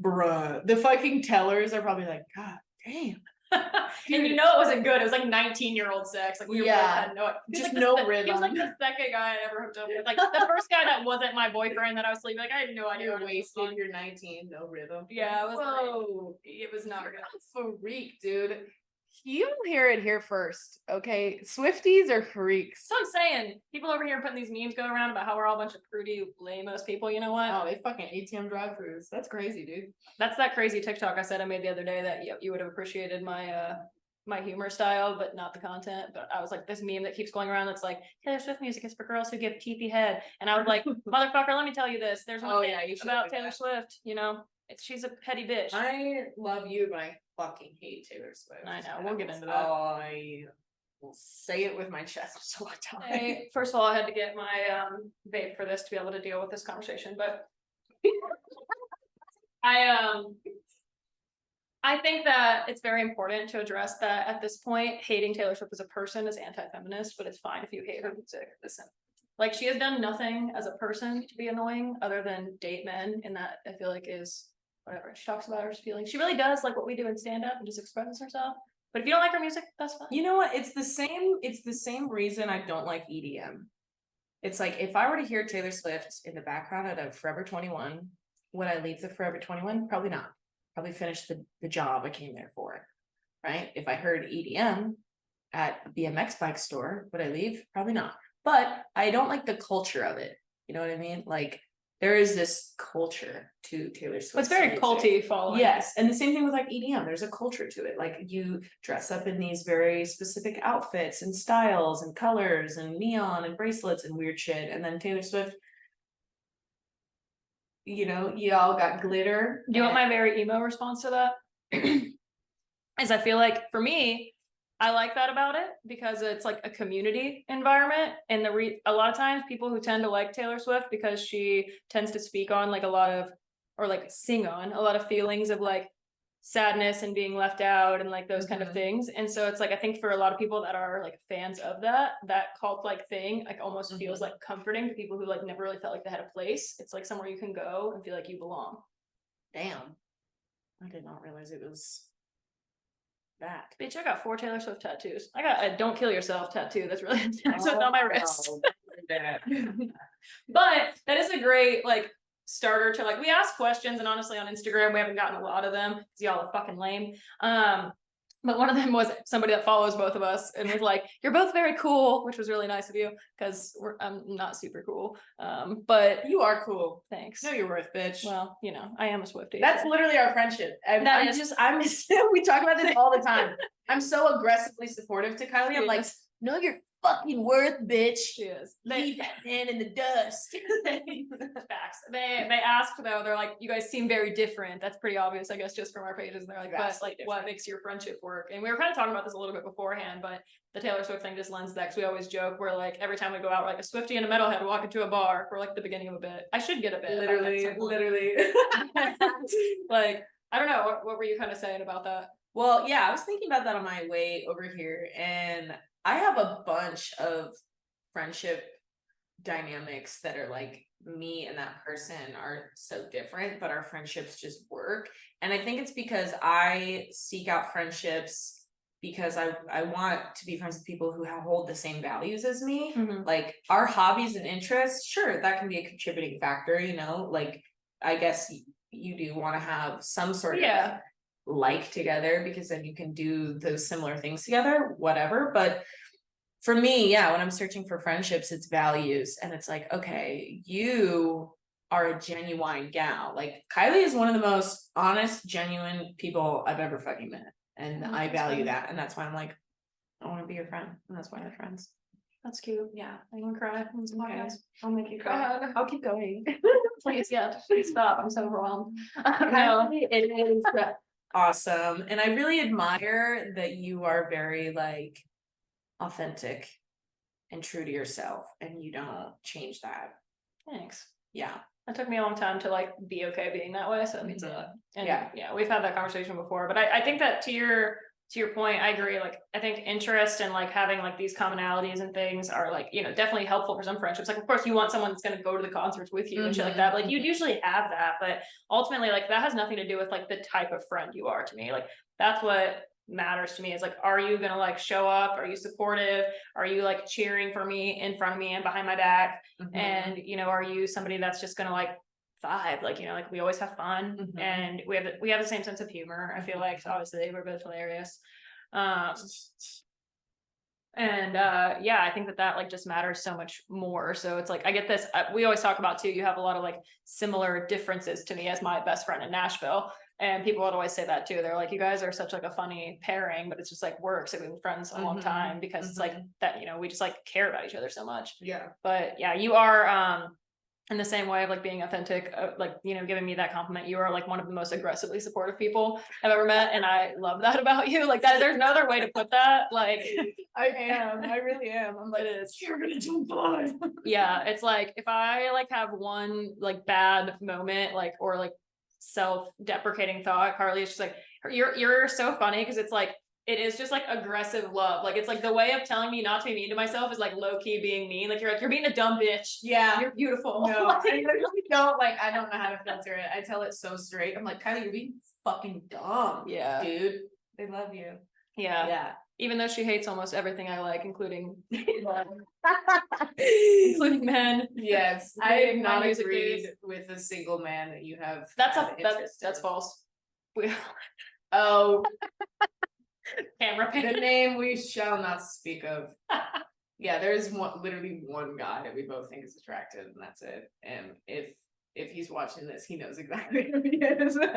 Speaker 2: Bruh. The fucking tellers are probably like, God damn.
Speaker 1: And you know it wasn't good. It was like 19-year-old sex. Like we
Speaker 2: Yeah.
Speaker 1: had no,
Speaker 2: Just
Speaker 1: like
Speaker 2: no
Speaker 1: He was
Speaker 2: rhythm.
Speaker 1: like the second guy I ever hooked up with. Like the first guy that wasn't my boyfriend that I was sleeping. Like I had no idea.
Speaker 2: You're
Speaker 1: what it was
Speaker 2: wasted,
Speaker 1: on.
Speaker 2: you're 19, no rhythm.
Speaker 1: Yeah, it was.
Speaker 2: Whoa.
Speaker 1: It was not
Speaker 2: You're
Speaker 1: good.
Speaker 2: a freak, dude. You hear it here first, okay? Swifties are freaks.
Speaker 1: So I'm saying, people over here putting these memes going around about how we're all a bunch of prudy, lame-ass people. You know what?
Speaker 2: Oh, they fucking ATM drive-throughs. That's crazy, dude.
Speaker 1: That's that crazy TikTok I said I made the other day that you would have appreciated my my humor style, but not the content. But I was like, this meme that keeps going around that's like, Taylor Swift music is for girls who give teepee head. And I was like, motherfucker, let me tell you this. There's one thing
Speaker 2: you should
Speaker 1: about
Speaker 2: do
Speaker 1: Taylor
Speaker 2: that.
Speaker 1: Swift, you know, she's a petty bitch.
Speaker 2: I love you, but I fucking hate Taylor Swift.
Speaker 1: I know, we'll get into that.
Speaker 2: I will say it with my chest all the time.
Speaker 1: First of all, I had to get my vape for this to be able to deal with this conversation, but I think that it's very important to address that at this point. Hating Taylor Swift as a person is anti-feminist, but it's fine if you hate her music. Listen, like she has done nothing as a person to be annoying other than date men, and that I feel like is whatever. She talks about her feelings. She really does like what we do in stand-up and just expresses herself. But if you don't like her music, that's fine.
Speaker 2: You know what? It's the same reason I don't like EDM. It's like if I were to hear Taylor Swift in the background at a Forever 21, would I leave the Forever 21? Probably not. Probably finish the job I came there for. Right? If I heard EDM at a BMX bike store, would I leave? Probably not. But I don't like the culture of it. You know what I mean? Like there is this culture to Taylor Swift.
Speaker 1: It's very culty following.
Speaker 2: Yes, and the same thing with like EDM. There's a culture to it. Like you dress up in these very specific outfits and styles and colors and neon and bracelets and weird shit. And then Taylor Swift, you know, y'all got glitter.
Speaker 1: Do you want my very emo response to that? Is I feel like for me, I like that about it because it's like a community environment, and a lot of times people who tend to like Taylor Swift because she tends to speak on like a lot of, or like sing on a lot of feelings of like sadness and being left out and like those kind of things. And so it's like I think for a lot of people that are like fans of that cult like thing like almost feels like comforting to people who like never really felt like they had a place. It's like somewhere you can go and feel like you belong.
Speaker 2: Damn, I did not realize it was that.
Speaker 1: Bitch, I got 4 Taylor Swift tattoos. I got a "Don't Kill Yourself" tattoo that's really intense on my wrist. But that is a great like starter to like, we ask questions, and honestly on Instagram we haven't gotten a lot of them because y'all are fucking lame. But one of them was somebody that follows both of us and was like, "You're both very cool," which was really nice of you because I'm not super cool. But
Speaker 2: You are cool.
Speaker 1: thanks.
Speaker 2: No, you're worth, bitch.
Speaker 1: Well, you know, I am a Swiftie.
Speaker 2: That's
Speaker 1: so.
Speaker 2: literally our friendship. And
Speaker 1: That
Speaker 2: I'm
Speaker 1: is-
Speaker 2: just, I'm we talk about this all the time. I'm so aggressively supportive to Kylie. I'm like,
Speaker 1: Yes.
Speaker 2: no, you're fucking worth, bitch.
Speaker 1: She is.
Speaker 2: Leave that man in the dust.
Speaker 1: Facts. They asked though, they're like, "You guys seem very different." That's pretty obvious, I guess, just from our pages. And they're like, "But
Speaker 2: Vastly
Speaker 1: like, what
Speaker 2: different.
Speaker 1: makes your friendship work?" And we were kind of talking about this a little bit beforehand, but the Taylor Swift thing just lends that, because we always joke, we're like, every time we go out, we're like a Swiftie and a metalhead walk into a bar for like the beginning of a bit. I should get a bit.
Speaker 2: Literally.
Speaker 1: Like, I don't know, what were you kind of saying about that?
Speaker 2: Well, yeah, I was thinking about that on my way over here, and I have a bunch of friendship dynamics that are like, me and that person are so different, but our friendships just work. And I think it's because I seek out friendships because I want to be friends with people who hold the same values as me.
Speaker 1: Mhm.
Speaker 2: Like our hobbies and interests, sure, that can be a contributing factor, you know, like I guess you do want to have some sort of like together, because then you can do those similar things together, whatever. But for me, yeah, when I'm searching for friendships, it's values. And it's like, okay, you are a genuine gal. Like Kylie is one of the most honest, genuine people I've ever fucking met. And I value that. And that's why I'm like, I want to be your friend. And that's why we're friends.
Speaker 1: That's cute.
Speaker 2: Yeah.
Speaker 1: I'm gonna cry.
Speaker 2: Okay. I'll make you
Speaker 1: cry.
Speaker 2: cry. I'll keep going.
Speaker 1: Please, yeah, please stop. I'm so overwhelmed.
Speaker 2: No, it is awesome. And I really admire that you are very like authentic and true to yourself, and you don't change that.
Speaker 1: Thanks.
Speaker 2: Yeah.
Speaker 1: It took me a long time to like be okay being that way, so it means a lot. And
Speaker 2: Yeah.
Speaker 1: we've had that conversation before, but I think that to your point, I agree. Like, I think interest and like having like these commonalities and things are like, you know, definitely helpful for some friendships. Like, of course, you want someone that's going to go to the concerts with you and shit like that. Like, you'd usually have that, but ultimately, like, that has nothing to do with like the type of friend you are to me. Like, that's what matters to me, is like, are you gonna like show up? Are you supportive? Are you like cheering for me in front of me and behind my back? And you know, are you somebody that's just gonna like vibe? Like, you know, like we always have fun and we have the same sense of humor. I feel like, so obviously we're both hilarious. And yeah, I think that like just matters so much more. So it's like, I get this, we always talk about too, you have a lot of like similar differences to me as my best friend in Nashville. And people would always say that too. They're like, you guys are such like a funny pairing, but it's just like works. Like, we've been friends a long time because it's like that, you know, we just like care about each other so much.
Speaker 2: Yeah.
Speaker 1: But yeah, you are in the same way of like being authentic, like, you know, giving me that compliment. You are like one of the most aggressively supportive people I've ever met. And I love that about you. Like, that, there's no other way to put that. Like,
Speaker 2: I really am. I'm like, you're gonna do fine.
Speaker 1: Yeah, it's like, if I like have one like bad moment, like, or like self-deprecating thought, Carly is just like, you're so funny, because it's like, it is just like aggressive love. Like, it's like the way of telling me not to be mean to myself is like low-key being mean. Like, you're being a dumb bitch.
Speaker 2: Yeah.
Speaker 1: You're beautiful.
Speaker 2: No, I literally don't, like, I don't know how to filter it. I tell it so straight. I'm like, Kylie, you're being fucking dumb.
Speaker 1: Yeah.
Speaker 2: Dude, they love you.
Speaker 1: Yeah.
Speaker 2: Yeah.
Speaker 1: Even though she hates almost everything I like, including including men.
Speaker 2: Yes, I
Speaker 1: Including
Speaker 2: have
Speaker 1: my
Speaker 2: not
Speaker 1: music
Speaker 2: agreed
Speaker 1: days.
Speaker 2: with a single man that you have.
Speaker 1: That's false.
Speaker 2: Oh,
Speaker 1: Camera
Speaker 2: the
Speaker 1: pan.
Speaker 2: name we shall not speak of. Yeah, there's literally one guy that we both think is attractive, and that's it. And if he's watching this, he knows exactly who he is.
Speaker 1: And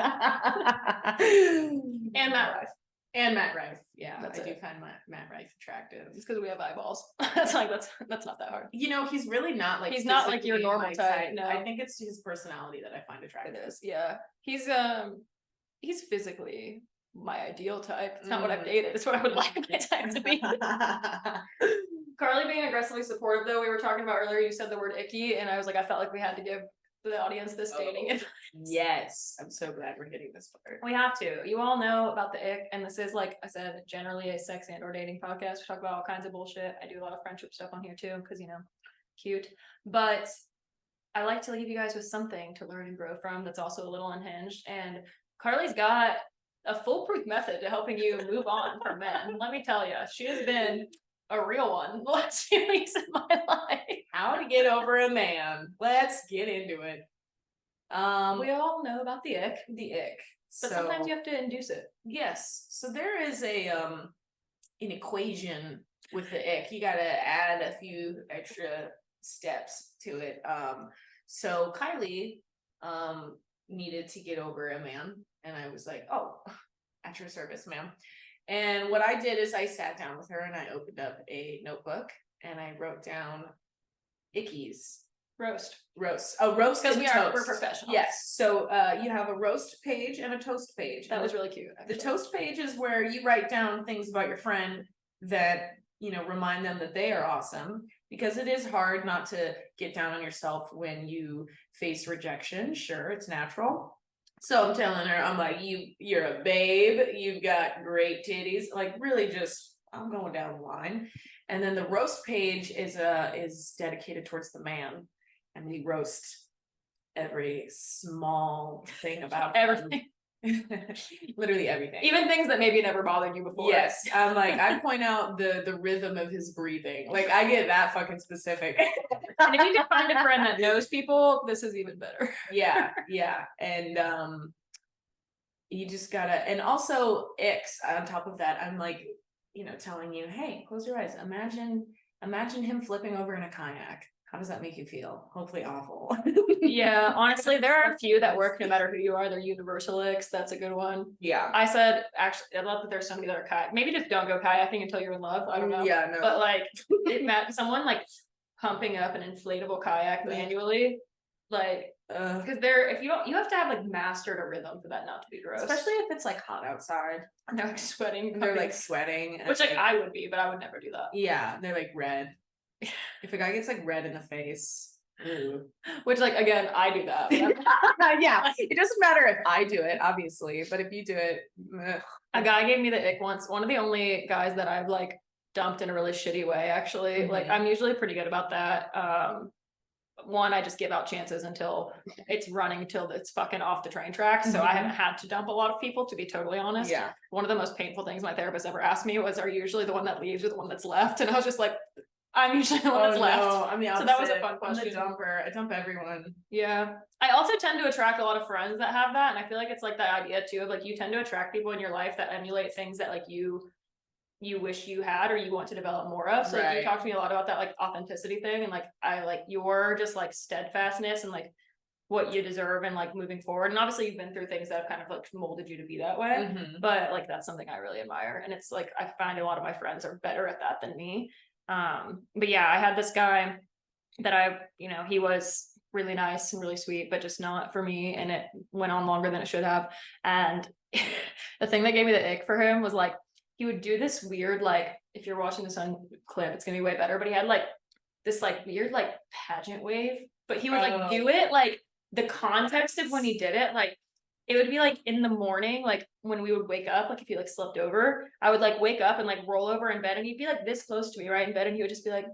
Speaker 1: Matt Rife.
Speaker 2: And Matt Rife. Yeah,
Speaker 1: That's
Speaker 2: I do
Speaker 1: it.
Speaker 2: find Matt Rife attractive.
Speaker 1: It's because we have eyeballs. That's like, that's not that hard.
Speaker 2: You know, he's really not like,
Speaker 1: He's not like your
Speaker 2: physically
Speaker 1: normal
Speaker 2: my
Speaker 1: type. No,
Speaker 2: I think it's his personality that I find
Speaker 1: it
Speaker 2: attractive.
Speaker 1: is. Yeah, he's physically my ideal type. It's not what I've dated. It's what I would like my type to be. Carly being aggressively supportive, though, we were talking about earlier, you said the word icky, and I was like, I felt like we had to give the audience this dating advice.
Speaker 2: Yes, I'm so glad we're hitting this part.
Speaker 1: We have to. You all know about the ick, and this is, like I said, generally a sex and or dating podcast. We talk about all kinds of bullshit. I do a lot of friendship stuff on here too, because, you know, cute. But I like to leave you guys with something to learn and grow from that's also a little unhinged. And Carly's got a foolproof method to helping you move on from men. Let me tell you, she has been a real one the last few weeks of my life.
Speaker 2: How to get over a man. Let's get into it.
Speaker 1: We all know about the ick.
Speaker 2: The ick.
Speaker 1: But sometimes you have to induce it.
Speaker 2: Yes. So there is an equation with the ick. You gotta add a few extra steps to it. So Kylie needed to get over a man, and I was like, oh, at your service, ma'am. And what I did is I sat down with her and I opened up a notebook and I wrote down ickies.
Speaker 1: Roast.
Speaker 2: A roast
Speaker 1: because we're
Speaker 2: toast.
Speaker 1: professionals.
Speaker 2: Yes. So you have a roast page and a toast page.
Speaker 1: That was really cute.
Speaker 2: The toast page is where you write down things about your friend that, you know, remind them that they are awesome, because it is hard not to get down on yourself when you face rejection. Sure, it's natural. So I'm telling her, I'm like, you're a babe, you've got great titties, like really just, I'm going down the line. And then the roast page is dedicated towards the man, and we roast every small thing about
Speaker 1: everything.
Speaker 2: Literally everything.
Speaker 1: Even things that maybe never bothered you before.
Speaker 2: Yes. I'm like, I point out the rhythm of his breathing. Like I get that fucking specific.
Speaker 1: And if you can find a friend that knows people, this is even better.
Speaker 2: Yeah. And you just gotta, and also icks on top of that, I'm like, you know, telling you, hey, close your eyes. Imagine him flipping over in a kayak. How does that make you feel? Hopefully awful.
Speaker 1: Yeah, honestly, there are a few that work no matter who you are. They're universal icks. That's a good one.
Speaker 2: Yeah.
Speaker 1: I said, actually, I love that there's so many that are kayak. Maybe just don't go kayaking until you're in love. I don't know.
Speaker 2: Yeah, no.
Speaker 1: But like, someone like pumping up an inflatable kayak manually, like, because if you have to have like mastered a rhythm for that not to be gross.
Speaker 2: Especially if it's like hot outside.
Speaker 1: And they're like sweating.
Speaker 2: And they're like sweating.
Speaker 1: Which like I would be, but I would never do that.
Speaker 2: Yeah, they're like red. If a guy gets like red in the face. Ooh.
Speaker 1: Which like again, I do that.
Speaker 2: Yeah, it doesn't matter if I do it, obviously, but if you do it, ugh.
Speaker 1: A guy gave me the ick once. One of the only guys that I've like dumped in a really shitty way, actually. Mm-hmm. Like I'm usually pretty good about that. One, I just give out chances until it's running, until it's fucking off the train tracks. So I haven't had to dump a lot of people, to be totally honest. Yeah. One of the most painful things my therapist ever asked me was, are you usually the one that leaves or the one that's left? And I was just like, I'm usually the one that's left. No,
Speaker 2: I'm the opposite.
Speaker 1: So that was a fun question.
Speaker 2: I'm the dumper. I dump everyone.
Speaker 1: Yeah. I also tend to attract a lot of friends that have that. And I feel like it's like the idea too of like, you tend to attract people in your life that emulate things that like you wish you had or you want to develop more of. So like, you talk to me a lot about that like authenticity thing, and like I like your just like steadfastness and like what you deserve and like moving forward. And obviously you've been through things that have kind of like molded you to be that way. But like that's something I really admire. And it's like I find a lot of my friends are better at that than me. But yeah, I had this guy that he was really nice and really sweet, but just not for me. And it went on longer than it should have. And the thing that gave me the ick for him was like, he would do this weird, like, if you're watching this on clip, it's gonna be way better, but he had like this like weird like pageant wave, but he would like do it like the context of when he did it, like it would be like in the morning, like when we would wake up, like if you like slept over, I would like wake up and like roll over in bed and he'd be like this close to me, right in bed, and he would just be like,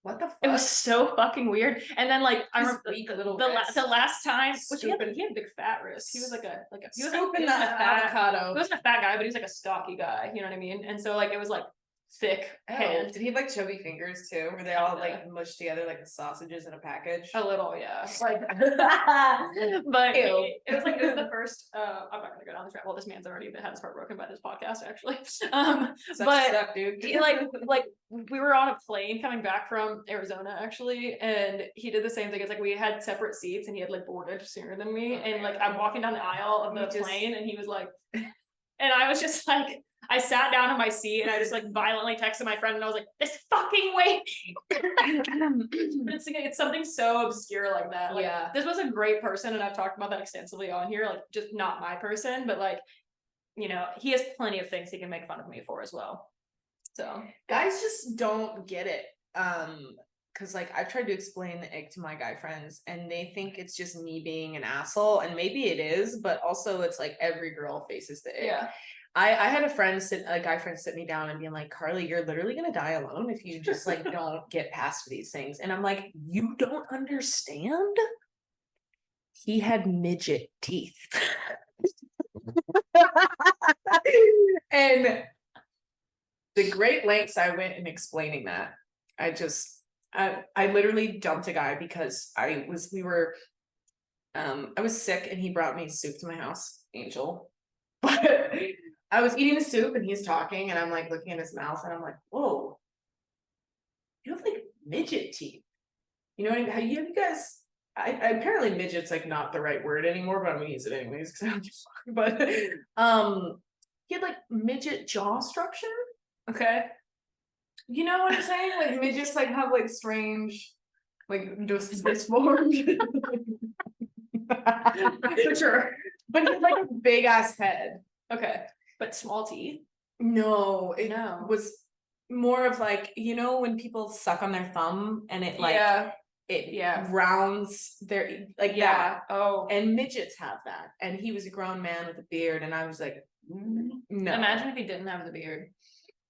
Speaker 1: what the fuck? It was so fucking weird. And then like I remember the last time, which he had big fat wrists. He was like he wasn't a fat guy, but he was like a stocky guy, you know what I mean? And so like it was like thick hand.
Speaker 2: Did he have like chubby fingers too? Were they all like mushed together like the sausages in a package?
Speaker 1: A little, yeah. Like, but it was like the first. I'm not gonna go down this rabbit hole. This man's already had his heart broken by this podcast, actually. But
Speaker 2: stuff, dude.
Speaker 1: like we were on a plane coming back from Arizona actually, and he did the same thing. It's like we had separate seats, and he had like boarded sooner than me, and like I'm walking down the aisle of the plane, and he was like, and I was just like. I sat down in my seat and I just like violently texted my friend and I was like, this fucking way. But it's something so obscure like that. Like, this was a great person, and I've talked about that extensively on here, like just not my person, but like, he has plenty of things he can make fun of me for as well. So
Speaker 2: guys just don't get it. Cause like I've tried to explain the ick to my guy friends and they think it's just me being an asshole, and maybe it is, but also it's like every girl faces the ick. Yeah. I had a guy friend sit me down and being like, Carly, you're literally gonna die alone if you just like don't get past these things. And I'm like, you don't understand? He had midget teeth. And the great lengths I went in explaining that, I literally dumped a guy because we were I was sick and he brought me soup to my house, Angel. But I was eating the soup and he's talking and I'm like looking at his mouth and I'm like, whoa, you have like midget teeth. You know what I mean? How you guys apparently midget's like not the right word anymore, but I'm gonna use it anyways because I don't just but he had like midget jaw structure.
Speaker 1: Okay.
Speaker 2: You know what I'm saying? Like midgets like have like strange like disformed.
Speaker 1: For sure.
Speaker 2: But he had like a big ass head.
Speaker 1: Okay. But small teeth?
Speaker 2: No, it
Speaker 1: No.
Speaker 2: was more of like, you know, when people suck on their thumb and it like it rounds their like that.
Speaker 1: Oh.
Speaker 2: And midgets have that. And he was a grown man with a beard, and I was like, no.
Speaker 1: Imagine if he didn't have the beard.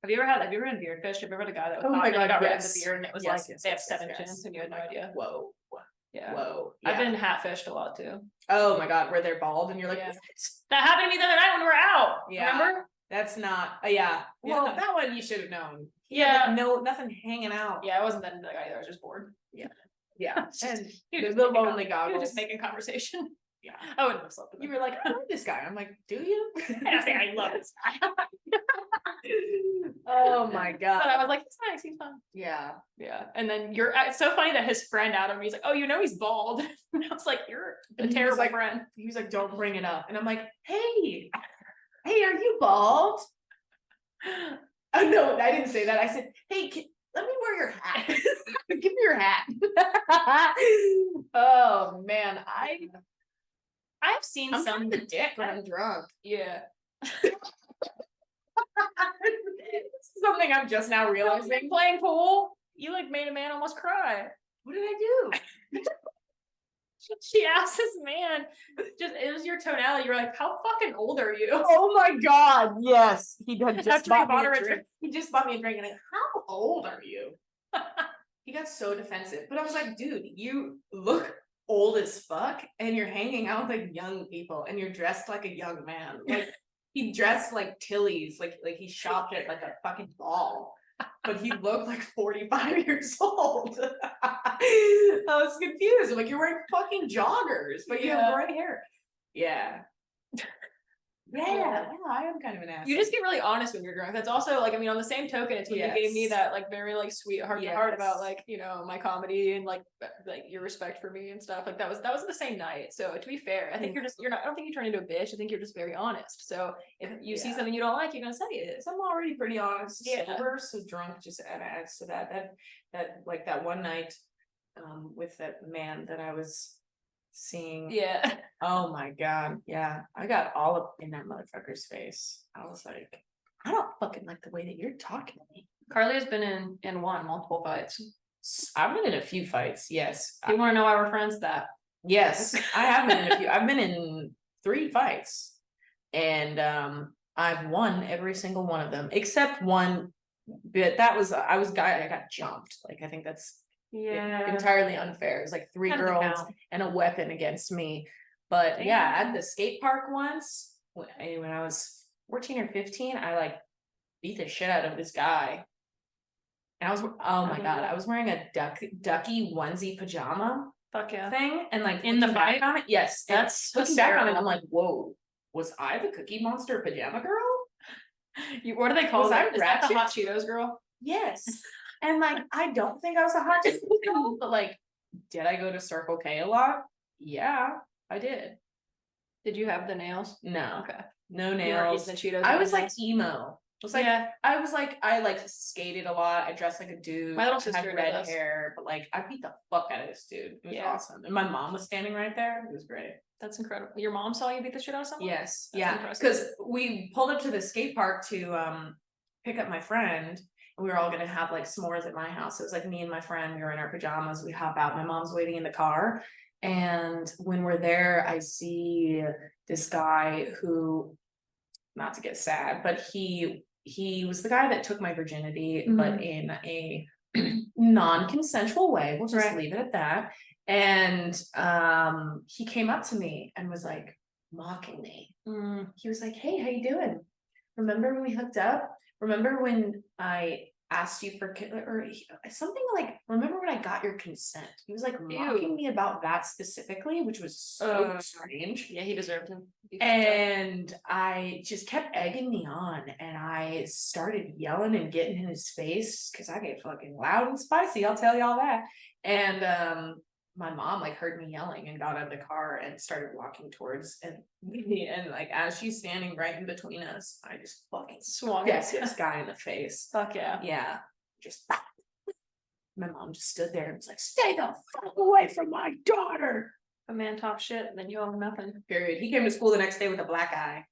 Speaker 1: Have you ever had a beard fish? Have you ever had a guy that was
Speaker 2: Oh my God,
Speaker 1: got rid of
Speaker 2: yes.
Speaker 1: the beard and it was
Speaker 2: Yes,
Speaker 1: like
Speaker 2: yes,
Speaker 1: they have
Speaker 2: yes,
Speaker 1: 7
Speaker 2: yes,
Speaker 1: chins and you had no
Speaker 2: Oh my God.
Speaker 1: idea?
Speaker 2: Whoa.
Speaker 1: Yeah.
Speaker 2: Whoa.
Speaker 1: I've been hat fished a lot too.
Speaker 2: Oh my God, where they're bald and you're like,
Speaker 1: Yeah.
Speaker 2: what?
Speaker 1: That happened to me the other night when we were out.
Speaker 2: Yeah.
Speaker 1: Remember?
Speaker 2: That's not yeah. Well,
Speaker 1: Yeah.
Speaker 2: that one you should have known. He
Speaker 1: Yeah.
Speaker 2: had, like, no, nothing hanging out.
Speaker 1: Yeah, I wasn't that into that guy either. I was just bored.
Speaker 2: Yeah.
Speaker 1: And
Speaker 2: And
Speaker 1: he was
Speaker 2: the
Speaker 1: just making
Speaker 2: lonely
Speaker 1: He was
Speaker 2: goggles.
Speaker 1: just making conversation.
Speaker 2: Yeah.
Speaker 1: I wouldn't have slept with
Speaker 2: You
Speaker 1: him.
Speaker 2: were like, I love this guy. I'm like, do you?
Speaker 1: I say I love this guy.
Speaker 2: Oh my
Speaker 1: But I
Speaker 2: God.
Speaker 1: was like, he's nice, he's fun.
Speaker 2: Yeah.
Speaker 1: Yeah. And then it's so funny that his friend out of me, he's like, oh, you know he's bald. And I was like, you're a
Speaker 2: And he was
Speaker 1: terrible
Speaker 2: like-
Speaker 1: friend.
Speaker 2: He was like, don't bring it up. And I'm like, hey, are you bald? Oh no, I didn't say that. I said, hey, let me wear your hat. Give me your hat. Oh man,
Speaker 1: I've seen
Speaker 2: I'm
Speaker 1: some
Speaker 2: kind of a dick when I'm drunk.
Speaker 1: Yeah.
Speaker 2: This is something I'm just now realizing.
Speaker 1: Playing pool, you like made a man almost cry.
Speaker 2: What did I do?
Speaker 1: She asked this man, it was your tonality. You were like, how fucking old are you?
Speaker 2: Oh my God, yes. He had just
Speaker 1: After he
Speaker 2: bought me
Speaker 1: bought her
Speaker 2: a
Speaker 1: a
Speaker 2: drink. He just bought me a drink and like, how old are you? He got so defensive. But I was like, dude, you look old as fuck and you're hanging out with like young people and you're dressed like a young man. Like he dressed like Tilly's, like he shopped at like a fucking ball. But he looked like 45 years old. I was confused. I'm like, you're wearing fucking joggers, but you have gray hair. Yeah. Yeah, I am kind of an ass.
Speaker 1: You just get really honest when you're drunk. That's also like, I mean, on the same token, it's when you gave me that like very like sweet heart to heart about like, you know, my comedy and like your respect for me and stuff. Like that was the same night. So to be fair, I think you're not, I don't think you turn into a bitch. I think you're just very honest. So if you see something you don't like, you're gonna say it.
Speaker 2: I'm already pretty honest.
Speaker 1: Yeah.
Speaker 2: Sober, so drunk just adds to that. That like that one night with that man that I was seeing.
Speaker 1: Yeah.
Speaker 2: Oh my God. Yeah. I got all up in that motherfucker's face. I was like, I don't fucking like the way that you're talking to me.
Speaker 1: Carly has been in multiple fights.
Speaker 2: I've been in a few fights. Yes.
Speaker 1: Do you want to know why we're friends? That
Speaker 2: Yes. I have been in a few. I've been in 3 fights and I've won every single one of them except one. But that was I got jumped. Like I think that's entirely unfair. It was like 3 girls and a weapon against me. But yeah, at the skate park once, when I was 14 or 15, I like beat the shit out of this guy. And I was, oh my God, I was wearing a ducky onesie pajama
Speaker 1: fuck yeah
Speaker 2: thing. And like
Speaker 1: in the
Speaker 2: back
Speaker 1: fight
Speaker 2: on it, yes.
Speaker 1: That's
Speaker 2: looking back on it, I'm like, whoa, was I the Cookie Monster pajama girl?
Speaker 1: What do they call
Speaker 2: Was
Speaker 1: that?
Speaker 2: I
Speaker 1: Is that the
Speaker 2: ratchet?
Speaker 1: Hot Cheetos girl?
Speaker 2: Yes. And like, I don't think I was a hot girl, but like, did I go to Circle K a lot? Yeah, I did.
Speaker 1: Did you have the nails?
Speaker 2: No.
Speaker 1: Okay.
Speaker 2: No
Speaker 1: You weren't
Speaker 2: nails.
Speaker 1: eating the Cheetos.
Speaker 2: I was like emo. It was like
Speaker 1: yeah.
Speaker 2: I like skated a lot. I dressed like a dude.
Speaker 1: My little
Speaker 2: I
Speaker 1: sister
Speaker 2: had
Speaker 1: did
Speaker 2: red
Speaker 1: this.
Speaker 2: hair, but like I beat the fuck out of this dude. It was awesome. And my mom was standing right there. It was great.
Speaker 1: That's incredible. Your mom saw you beat the shit out of someone?
Speaker 2: Yes.
Speaker 1: That's
Speaker 2: yeah.
Speaker 1: impressive.
Speaker 2: Because we pulled up to the skate park to pick up my friend. And we were all gonna have like s'mores at my house. It was like me and my friend, we were in our pajamas, we hop out, my mom's waiting in the car. And when we're there, I see this guy who, not to get sad, but he was the guy that took my virginity, but in a non-consensual way. We'll just leave it at that. And he came up to me and was like mocking me. He was like, hey, how you doing? Remember when we hooked up? Remember when I asked you for something like, remember when I got your consent? He was like mocking me about that specifically, which was so strange.
Speaker 1: Yeah, he deserved him.
Speaker 2: And I just kept egging me on, and I started yelling and getting in his face because I get fucking loud and spicy. I'll tell y'all that. And my mom like heard me yelling and got out of the car and started walking towards me. And like as she's standing right in between us, I just fucking
Speaker 1: Swung
Speaker 2: this guy in the face.
Speaker 1: Fuck yeah.
Speaker 2: Yeah. Just my mom just stood there and was like, "Stay the fuck away from my daughter."
Speaker 1: A man talks shit and then you owe him nothing.
Speaker 2: Period. He came to school the next day with a black eye.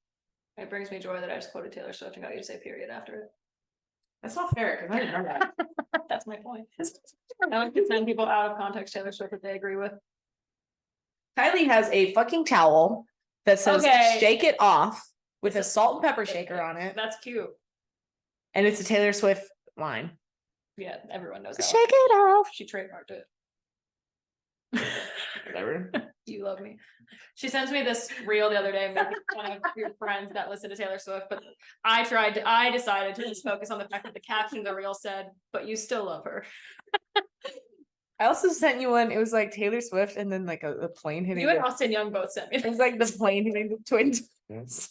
Speaker 1: It brings me joy that I just quoted Taylor Swift and got you to say period after it.
Speaker 2: That's not fair because I didn't know that.
Speaker 1: That's my point. I like to send people out of context Taylor Swift that they agree with.
Speaker 2: Kylie has a fucking towel that says
Speaker 1: Okay.
Speaker 2: "Shake it off" with a salt and pepper shaker on it.
Speaker 1: That's cute.
Speaker 2: And it's a Taylor Swift line.
Speaker 1: Yeah, everyone knows that.
Speaker 2: Shake it off.
Speaker 1: She trademarked it.
Speaker 2: Whatever.
Speaker 1: You love me. She sends me this reel the other day making fun of your friends that listen to Taylor Swift, but I decided to just focus on the fact that the caption of the reel said, "But you still love her."
Speaker 2: I also sent you one. It was like Taylor Swift and then like a plane hitting.
Speaker 1: You and Austin Young both sent me.
Speaker 2: It was like the plane hitting the twin towers.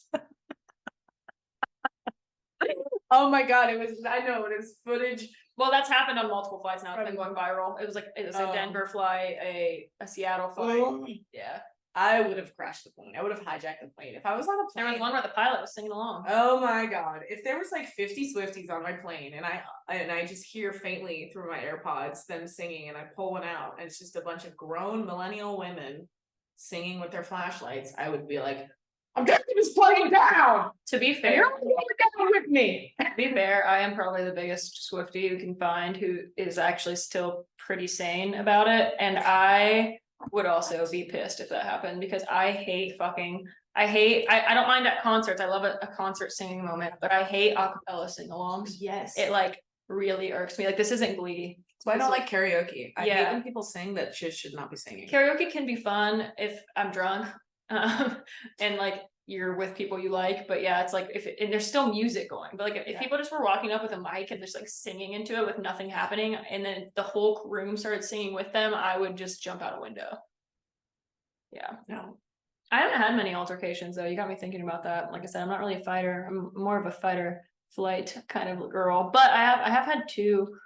Speaker 2: Oh my god! It was. I know it was footage.
Speaker 1: Well, that's happened on multiple flights now. It's been going viral. It was a Denver flight, a Seattle flight. Yeah.
Speaker 2: I would have crashed the plane. I would have hijacked the plane. If I was on a plane.
Speaker 1: There was one where the pilot was singing along.
Speaker 2: Oh my god. If there was like 50 Swifties on my plane and I just hear faintly through my AirPods them singing and I pull one out and it's just a bunch of grown millennial women singing with their flashlights, I would be like, "I'm taking this plane down."
Speaker 1: To be fair,
Speaker 2: You're down with me.
Speaker 1: to be fair, I am probably the biggest Swiftie you can find who is actually still pretty sane about it. And I would also be pissed if that happened because I don't mind at concerts. I love a concert singing moment, but I hate acapella sing-alongs.
Speaker 2: Yes.
Speaker 1: It like really irks me. Like this isn't Glee.
Speaker 2: So I don't like karaoke. I hate
Speaker 1: Yeah.
Speaker 2: when people sing that should not be singing.
Speaker 1: Karaoke can be fun if I'm drunk, and like you're with people you like, but yeah, it's like and there's still music going, but like if people just were walking up with a mic and just like singing into it with nothing happening, and then the whole room started singing with them, I would just jump out a window. Yeah.
Speaker 2: No.
Speaker 1: I haven't had many altercations though. You got me thinking about that. Like I said, I'm not really a fighter. I'm more of a fighter flight kind of girl, but I have had two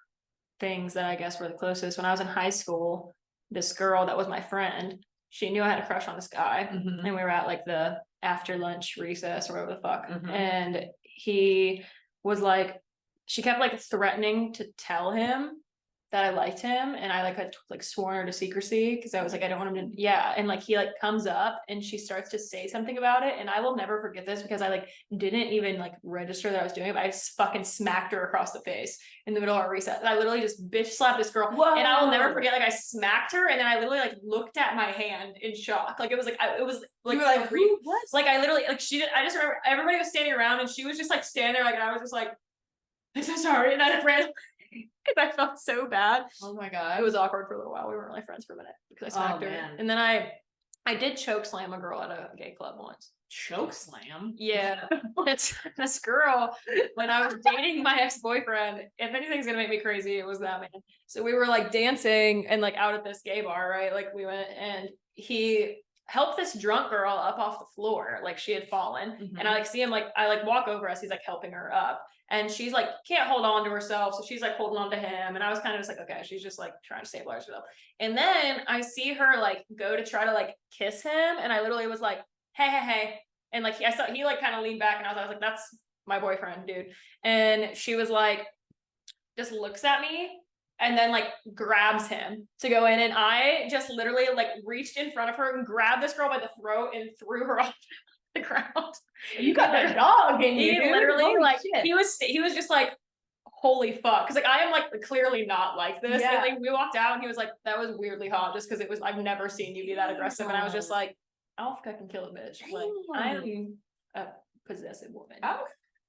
Speaker 1: things that I guess were the closest. When I was in high school, this girl that was my friend, she knew I had a crush on this guy, and we were at like the after lunch recess or whatever the fuck, and he was like, she kept like threatening to tell him that I liked him, and I had sworn her to secrecy because I was like, I don't want him to. Yeah, and like he like comes up and she starts to say something about it, and I will never forget this because I like didn't even like register that I was doing it, but I just fucking smacked her across the face in the middle of our recess. I literally just bitch slapped this girl. Whoa. And I will never forget, like I smacked her, and then I literally like looked at my hand in shock. Like it was like you were like, who was? Like I literally like she did. I just remember everybody was standing around, and she was just like standing there, like, and I was just like, I'm so sorry, and I ran. Because I felt so bad.
Speaker 2: Oh my god.
Speaker 1: It was awkward for a little while. We weren't really friends for a minute because I smacked her.
Speaker 2: Man.
Speaker 1: And then I did choke slam a girl at a gay club once.
Speaker 2: Choke slam?
Speaker 1: Yeah. It's this girl, when I was dating my ex-boyfriend, if anything's gonna make me crazy, it was that man. So we were like dancing and like out at this gay bar, right? Like we went, and he helped this drunk girl up off the floor, like she had fallen. And I like see him, like I like walk over as he's like helping her up, and she's like can't hold on to herself, so she's like holding on to him, and I was kind of just like, okay, she's just like trying to stabilize herself. And then I see her like go to try to like kiss him, and I literally was like, hey, and like I saw he like kind of leaned back, and I was like, that's my boyfriend, dude. And she was like, just looks at me and then like grabs him to go in, and I just literally like reached in front of her and grabbed this girl by the throat and threw her off the ground.
Speaker 2: You got that dog in you,
Speaker 1: He
Speaker 2: dude.
Speaker 1: literally
Speaker 2: Holy
Speaker 1: like
Speaker 2: shit.
Speaker 1: he was just like, holy fuck, because like I am like clearly not like this.
Speaker 2: Yeah.
Speaker 1: And like we walked out and he was like, that was weirdly hot, just because it was, I've never seen you be that aggressive. And I was just like, I don't think I can kill a bitch. Like I'm a possessive woman.
Speaker 2: Oh.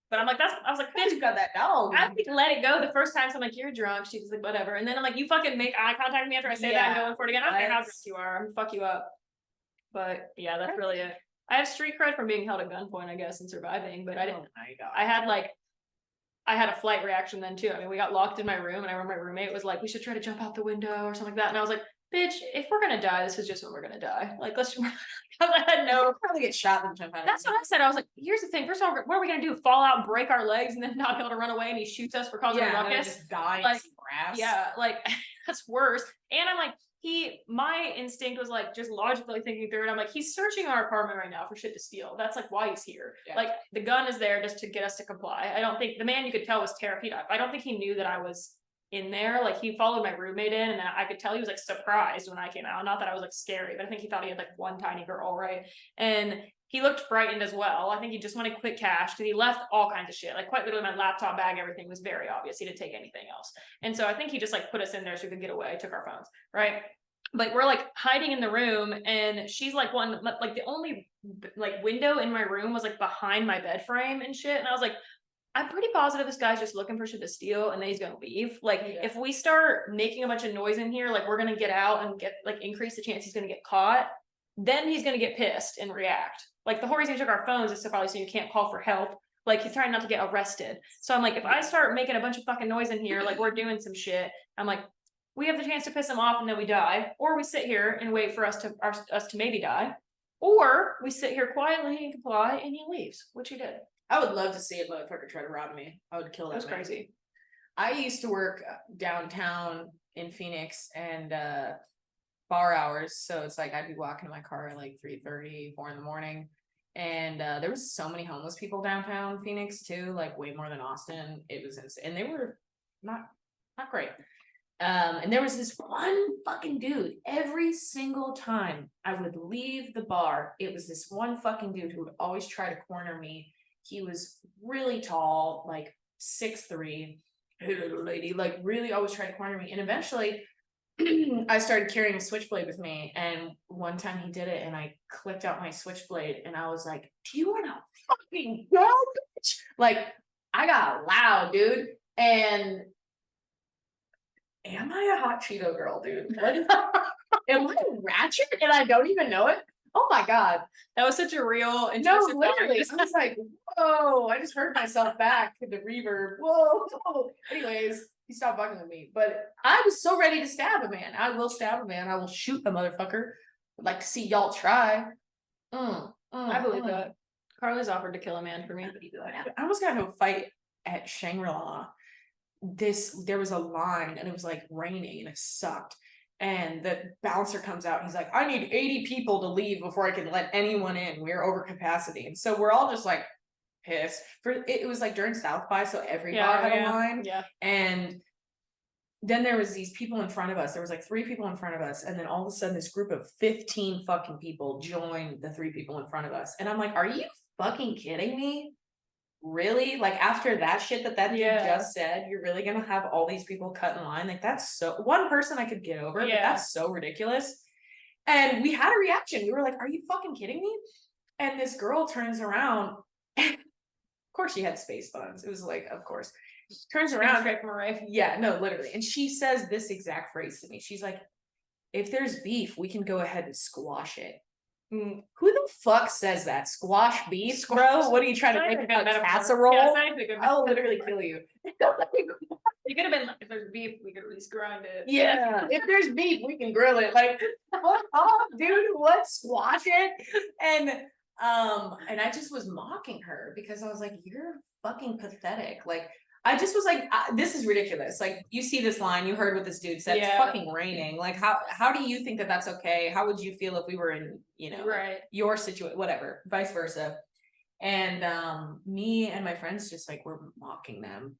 Speaker 1: But I'm like, I was like, bitch,
Speaker 2: You got that dog.
Speaker 1: I think let it go the first time. So I'm like, you're drunk. She's like, whatever. And then I'm like, you fucking make eye contact with me after I say that and going for it again. I don't care how drunk you are. I'm gonna fuck you up. But yeah, that's really it. I have street cred from being held at gunpoint, I guess, and surviving. But I didn't. I had like I had a flight reaction then too. I mean, we got locked in my room, and I remember my roommate was like, "We should try to jump out the window or something like that." And I was like, "Bitch, if we're gonna die, this is just when we're gonna die. Like, let's." I had no.
Speaker 2: Probably get shot and jump out.
Speaker 1: That's what I said. I was like, "Here's the thing. First of all, what are we gonna do? Fall out, break our legs, and then not be able to run away? And he shoots us for causing a ruckus?
Speaker 2: Just die
Speaker 1: Like,
Speaker 2: in some grass.
Speaker 1: Yeah, like that's worse." And I'm like, my instinct was like just logically thinking through it. I'm like, he's searching our apartment right now for shit to steal. That's like why he's here.
Speaker 2: Yeah.
Speaker 1: Like the gun is there just to get us to comply. I don't think the man, you could tell, was terrified. I don't think he knew that I was in there. Like he followed my roommate in, and then I could tell he was like surprised when I came out. Not that I was like scary, but I think he thought he had like one tiny girl, right? And he looked frightened as well. I think he just wanted quick cash because he left all kinds of shit. Like quite literally my laptop bag, everything was very obvious. He didn't take anything else. And so I think he just like put us in there so we could get away, took our phones, right? But we're like hiding in the room, and she's like like the only like window in my room was like behind my bed frame and shit. And I was like, I'm pretty positive this guy's just looking for shit to steal, and then he's gonna leave. Like if we start making a bunch of noise in here, like we're gonna get out and get like increase the chance he's gonna get caught. Then he's gonna get pissed and react. Like the whole reason he took our phones is to probably so you can't call for help. Like he's trying not to get arrested. So I'm like, if I start making a bunch of fucking noise in here, like we're doing some shit, I'm like, we have the chance to piss him off and then we die, or we sit here and wait for us to maybe die, or we sit here quietly and comply and he leaves, which he did.
Speaker 2: I would love to see a motherfucker try to rob me. I would kill that.
Speaker 1: That was
Speaker 2: man.
Speaker 1: crazy.
Speaker 2: I used to work downtown in Phoenix and bar hours, so it's like I'd be walking to my car at like 3:30, 4 in the morning, and there was so many homeless people downtown Phoenix too, like way more than Austin. It was insane, and they were not great. And there was this one fucking dude. Every single time I would leave the bar, it was this one fucking dude who would always try to corner me. He was really tall, like 6'3", hey little lady, like really always tried to corner me. And eventually I started carrying a switchblade with me, and one time he did it and I clicked out my switchblade and I was like, do you want to fucking go, bitch? Like I got loud, dude. And am I a hot Cheeto girl, dude? Am I ratchet and I don't even know it? Oh my God.
Speaker 1: That was such a real
Speaker 2: No, literally. I was like, whoa, I just heard myself back in the reverb. Whoa. Anyways, he stopped fucking with me. But I was so ready to stab a man. I will stab a man. I will shoot a motherfucker. I'd like to see y'all try.
Speaker 1: I believe that. Carly's offered to kill a man for me, but he'd be like,
Speaker 2: I almost got into a fight at Shangri-La. There was a line and it was like raining and it sucked. And the bouncer comes out. He's like, I need 80 people to leave before I can let anyone in. We're over capacity. And so we're all just like pissed. It was like during South by, so every bar had a line.
Speaker 1: Yeah.
Speaker 2: And then there was these people in front of us. There was like 3 people in front of us. And then all of a sudden this group of 15 fucking people joined the 3 people in front of us. And I'm like, are you fucking kidding me? Really? Like after that shit that dude just said, you're really gonna have all these people cut in line? Like that's so, one person I could get over, but that's so ridiculous. And we had a reaction. We were like, are you fucking kidding me? And this girl turns around, and of course she had space buns. It was like, of course. She turns around. Yeah, no, literally. And she says this exact phrase to me. She's like, if there's beef, we can go ahead and squash it. Who the fuck says that? Squash beef, bro? What are you trying to make a casserole? Yeah, I'll literally kill you.
Speaker 1: You could have been like, if there's beef, we could at least grind it.
Speaker 2: Yeah, if there's beef, we can grill it. Like, fuck off, dude. What? Squash it? And I just was mocking her because I was like, you're fucking pathetic. Like, I just was like, this is ridiculous. Like, you see this line, you heard what this dude said, it's fucking raining. Like, how do you think that that's okay? How would you feel if we were in, your situation, whatever, vice versa. And me and my friends just like, were mocking them.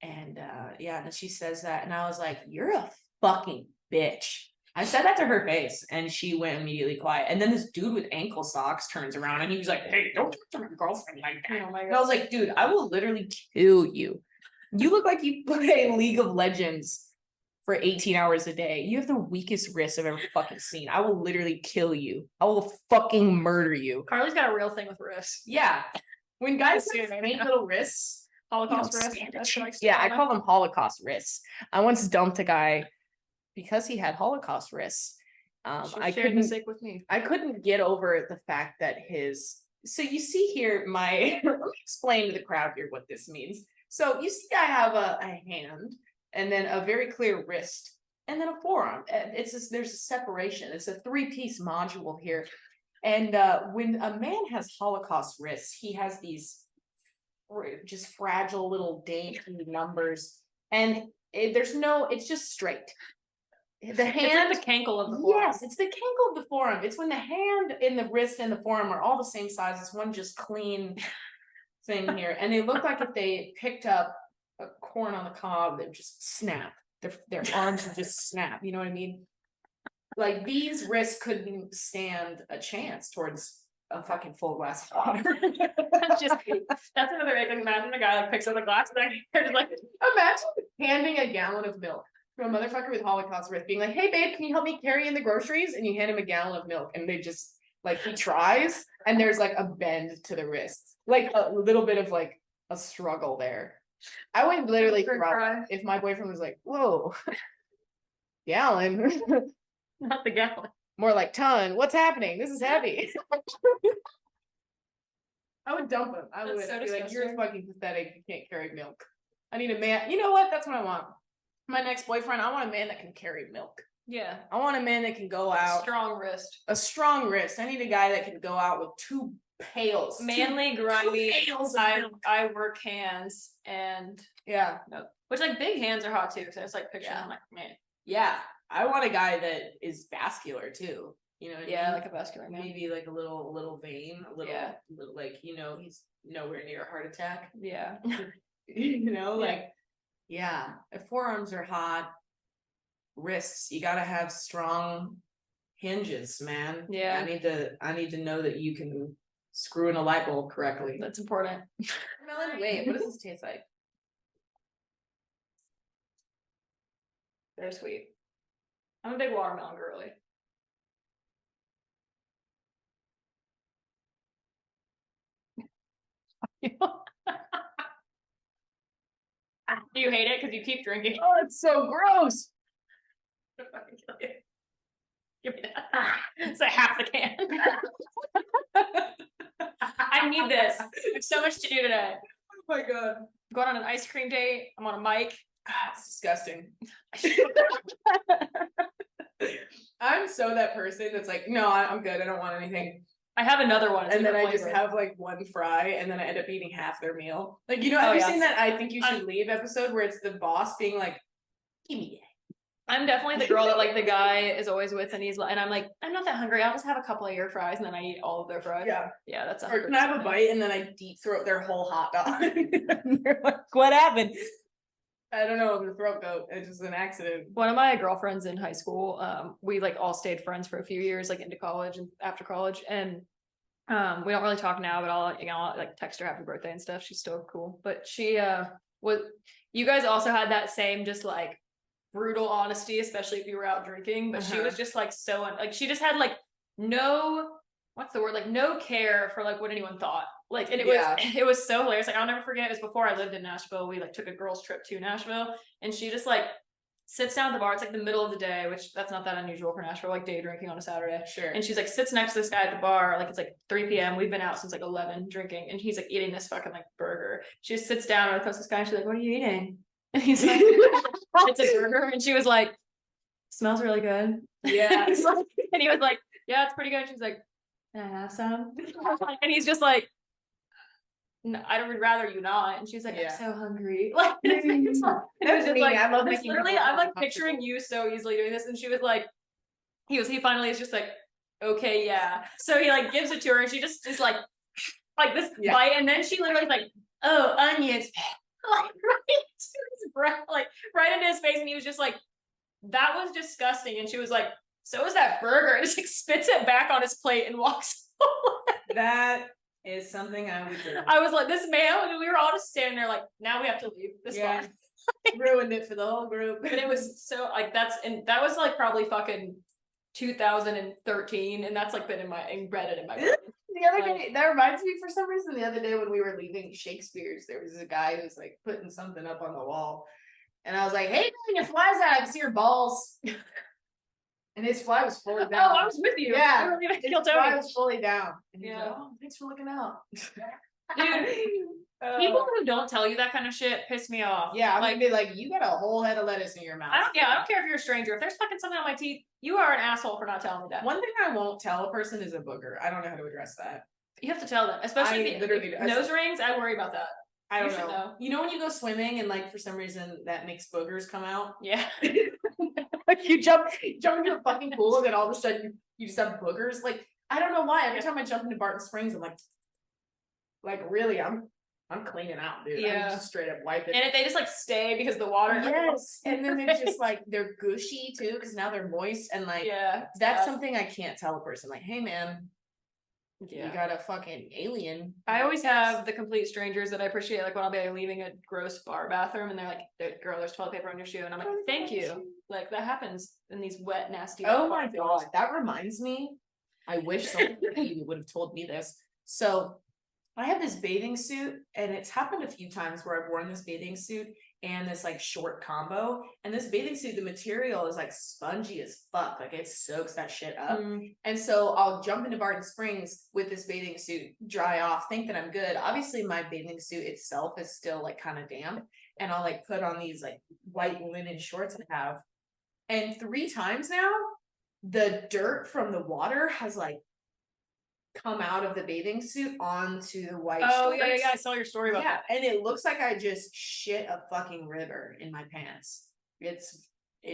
Speaker 2: And and she says that, and I was like, you're a fucking bitch. I said that to her face, and she went immediately quiet. And then this dude with ankle socks turns around, and he was like, hey, don't talk to my girlfriend like that. Oh my God. And I was like, dude, I will literally kill you. You look like you play League of Legends for 18 hours a day. You have the weakest wrists I've ever fucking seen. I will literally kill you. I will fucking murder you.
Speaker 1: Carly's got a real thing with wrists.
Speaker 2: Yeah. When guys have faint little wrists,
Speaker 1: Holocaust wrists.
Speaker 2: Yeah, I call them Holocaust wrists. I once dumped a guy because he had Holocaust wrists. I couldn't get over the fact that so you see here, let me explain to the crowd here what this means. So you see, I have a hand and then a very clear wrist and then a forearm. It's just, there's a separation. It's a 3-piece module here. And when a man has Holocaust wrists, he has these just fragile little dainty numbers, and it's just straight. The hand,
Speaker 1: it's like the cankle of the forearm.
Speaker 2: Yes, it's the cankle of the forearm. It's when the hand and the wrist and the forearm are all the same size. It's one just clean thing here, and they look like if they picked up a corn on the cob, they just snap. Their arms would just snap. You know what I mean? Like these wrists couldn't stand a chance towards a fucking full glass of water.
Speaker 1: That's just that's another way. Like, imagine a guy like picks up a glass and they're just like,
Speaker 2: imagine handing a gallon of milk to a motherfucker with Holocaust wrist, being like, "Hey babe, can you help me carry in the groceries?" And you hand him a gallon of milk, and they just like he tries, and there's like a bend to the wrist, like a little bit of like a struggle there. I would literally cry if my boyfriend was like, "Whoa, gallon."
Speaker 1: not the gallon.
Speaker 2: More like ton. What's happening? This is heavy. I would dump him. I would. I'd be like, "You're fucking pathetic. You can't carry milk. I need a man." You know what? That's what I want. My next boyfriend, I want a man that can carry milk.
Speaker 1: Yeah.
Speaker 2: I want a man that can go out.
Speaker 1: Strong wrist.
Speaker 2: A strong wrist. I need a guy that can go out with 2 pails.
Speaker 1: Manly, grimy.
Speaker 2: Pails of milk.
Speaker 1: I work hands and
Speaker 2: Yeah.
Speaker 1: which like big hands are hot too. So it's like picturing I'm like, man.
Speaker 2: Yeah. I want a guy that is vascular too. You know what I mean?
Speaker 1: Like a vascular man.
Speaker 2: Maybe like a little vein, a little like, you know, he's nowhere near a heart attack.
Speaker 1: Yeah.
Speaker 2: You know, like if forearms are hot, wrists, you gotta have strong hinges, man.
Speaker 1: Yeah.
Speaker 2: I need to know that you can screw in a light bulb correctly.
Speaker 1: That's important.
Speaker 2: Melon, wait, what does this taste like?
Speaker 1: Very sweet. I'm a big watermelon girly. Do you hate it because you keep drinking?
Speaker 2: Oh, it's so gross.
Speaker 1: Give me that. It's like half the can. I need this. I have so much to do today.
Speaker 2: Oh my god.
Speaker 1: I'm going on an ice cream date. I'm on a mic.
Speaker 2: God, it's disgusting. I'm so that person that's like, no, I'm good. I don't want anything.
Speaker 1: I have another one.
Speaker 2: And then I just have like one fry, and then I end up eating half their meal. Like, you know, have you seen that I Think You Should Leave episode where it's the boss being like, give me that.
Speaker 1: I'm definitely the girl that like the guy is always with, and and I'm like, I'm not that hungry. I'll just have a couple of your fries, and then I eat all of their fries. Yeah, that's.
Speaker 2: Or can I have a bite, and then I deep throat their whole hot dog? And they're like, what happened? I don't know, the throat goat. It's just an accident.
Speaker 1: One of my girlfriends in high school, we like all stayed friends for a few years, like into college and after college, and we don't really talk now, but I'll like text her happy birthday and stuff. She's still cool, but she was. You guys also had that same just like brutal honesty, especially if you were out drinking. But she was just like so like she just had like no, what's the word, like no care for like what anyone thought. Like, and it was so hilarious. Like, I'll never forget. It was before I lived in Nashville. We like took a girls trip to Nashville, and she just like sits down at the bar. It's like the middle of the day, which that's not that unusual for Nashville, like day drinking on a Saturday.
Speaker 2: Sure.
Speaker 1: And she's like sits next to this guy at the bar. Like it's like 3 p.m. We've been out since like 11 drinking, and he's like eating this fucking like burger. She just sits down with this guy. And she's like, "What are you eating?" And he's like, "It's a burger." And she was like, "Smells really good."
Speaker 2: Yeah.
Speaker 1: And he was like, "Yeah, it's pretty good." And she's like, "Can I have some?" And he's just like, "No, I would rather you not." And she's like, "I'm so hungry." Like, it was just like, I love making. Literally, I'm like picturing you so easily doing this. And she was like, he finally is just like, "Okay, yeah." So he like gives it to her, and she just is like this bite, and then she literally is like, "Oh, onions," like right into his breath, like right into his face, and he was just like, "That was disgusting." And she was like, "So is that burger," and just like spits it back on his plate and walks away.
Speaker 2: That is something I would do.
Speaker 1: I was like, this man, and we were all just standing there like, now we have to leave this bar.
Speaker 2: Ruined it for the whole group.
Speaker 1: But it was so like that was like probably fucking 2013, and that's like been embedded in my brain.
Speaker 2: The other day, that reminds me for some reason, the other day when we were leaving Shakespeare's, there was a guy who was like putting something up on the wall. And I was like, "Hey, man, your fly's out. I can see your balls." And his fly was fully down.
Speaker 1: Oh, I was with you.
Speaker 2: Yeah.
Speaker 1: We were leaving
Speaker 2: his fly was fully down. And he's like, "Oh, thanks for looking out."
Speaker 1: Dude, people who don't tell you that kind of shit piss me off.
Speaker 2: Yeah, I'm
Speaker 1: like,
Speaker 2: gonna be like, you got a whole head of lettuce in your mouth.
Speaker 1: I don't care if you're a stranger. If there's fucking something on my teeth, you are an asshole for not telling me that.
Speaker 2: One thing I won't tell a person is a booger. I don't know how to address that.
Speaker 1: You have to tell them, especially nose rings. I worry about that.
Speaker 2: I don't know. You know when you go swimming and like for some reason that makes boogers come out?
Speaker 1: Yeah.
Speaker 2: Like you jump into a fucking pool and then all of a sudden you just have boogers. Like I don't know why. Every time I jump into Barton Springs, I'm like really, I'm cleaning out, dude.
Speaker 1: Yeah.
Speaker 2: I'm just straight up wiping.
Speaker 1: And if they just like stay because the water.
Speaker 2: Yes. And then they're just like they're gushy too because now they're moist and like that's something I can't tell a person. Like, hey man. Yeah. You got a fucking alien.
Speaker 1: I always have the complete strangers that I appreciate, like when I'll be like, leaving a gross bar bathroom and they're like, girl, there's toilet paper on your shoe. And I'm like, thank you. Like that happens in these wet, nasty.
Speaker 2: Oh my God. That reminds me. I wish someone would have told me this. So I have this bathing suit and it's happened a few times where I've worn this bathing suit and this like short combo, and this bathing suit, the material is like spongy as fuck, like it soaks that shit up. And so I'll jump into Barton Springs with this bathing suit, dry off, think that I'm good. Obviously my bathing suit itself is still like kind of damp, and I'll like put on these like white linen shorts I have, and 3 times now the dirt from the water has like come out of the bathing suit onto the white shorts.
Speaker 1: Yeah, I saw your story about that.
Speaker 2: And it looks like I just shit a fucking river in my pants. It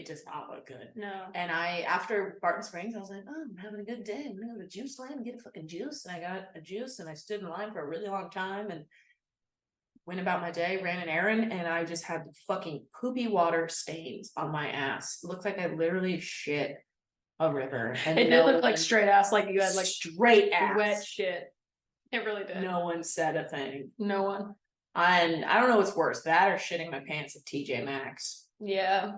Speaker 2: does not look good.
Speaker 1: No.
Speaker 2: And after Barton Springs, I was like, oh, I'm having a good day. I'm gonna go to Juice Land and get a fucking juice. And I got a juice and I stood in line for a really long time and went about my day, ran an errand, and I just had fucking poopy water stains on my ass. It looked like I literally shit a river. And
Speaker 1: it did look like straight ass, like you had like
Speaker 2: straight ass
Speaker 1: wet shit. It really did.
Speaker 2: No one said a thing.
Speaker 1: No one.
Speaker 2: And I don't know what's worse, that or shitting my pants at TJ Maxx.
Speaker 1: Yeah.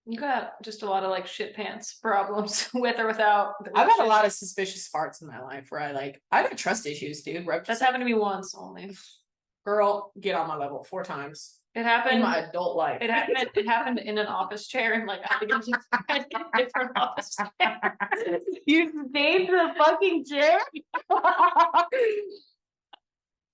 Speaker 1: You got just a lot of like shit pants problems with or without.
Speaker 2: I've had a lot of suspicious farts in my life where I got trust issues, dude.
Speaker 1: That's happened to me once only.
Speaker 2: Girl, get on my level 4 times.
Speaker 1: It happened
Speaker 2: in my adult life.
Speaker 1: It happened in an office chair, and like I had to get a different office chair.
Speaker 2: You stayed the fucking chair.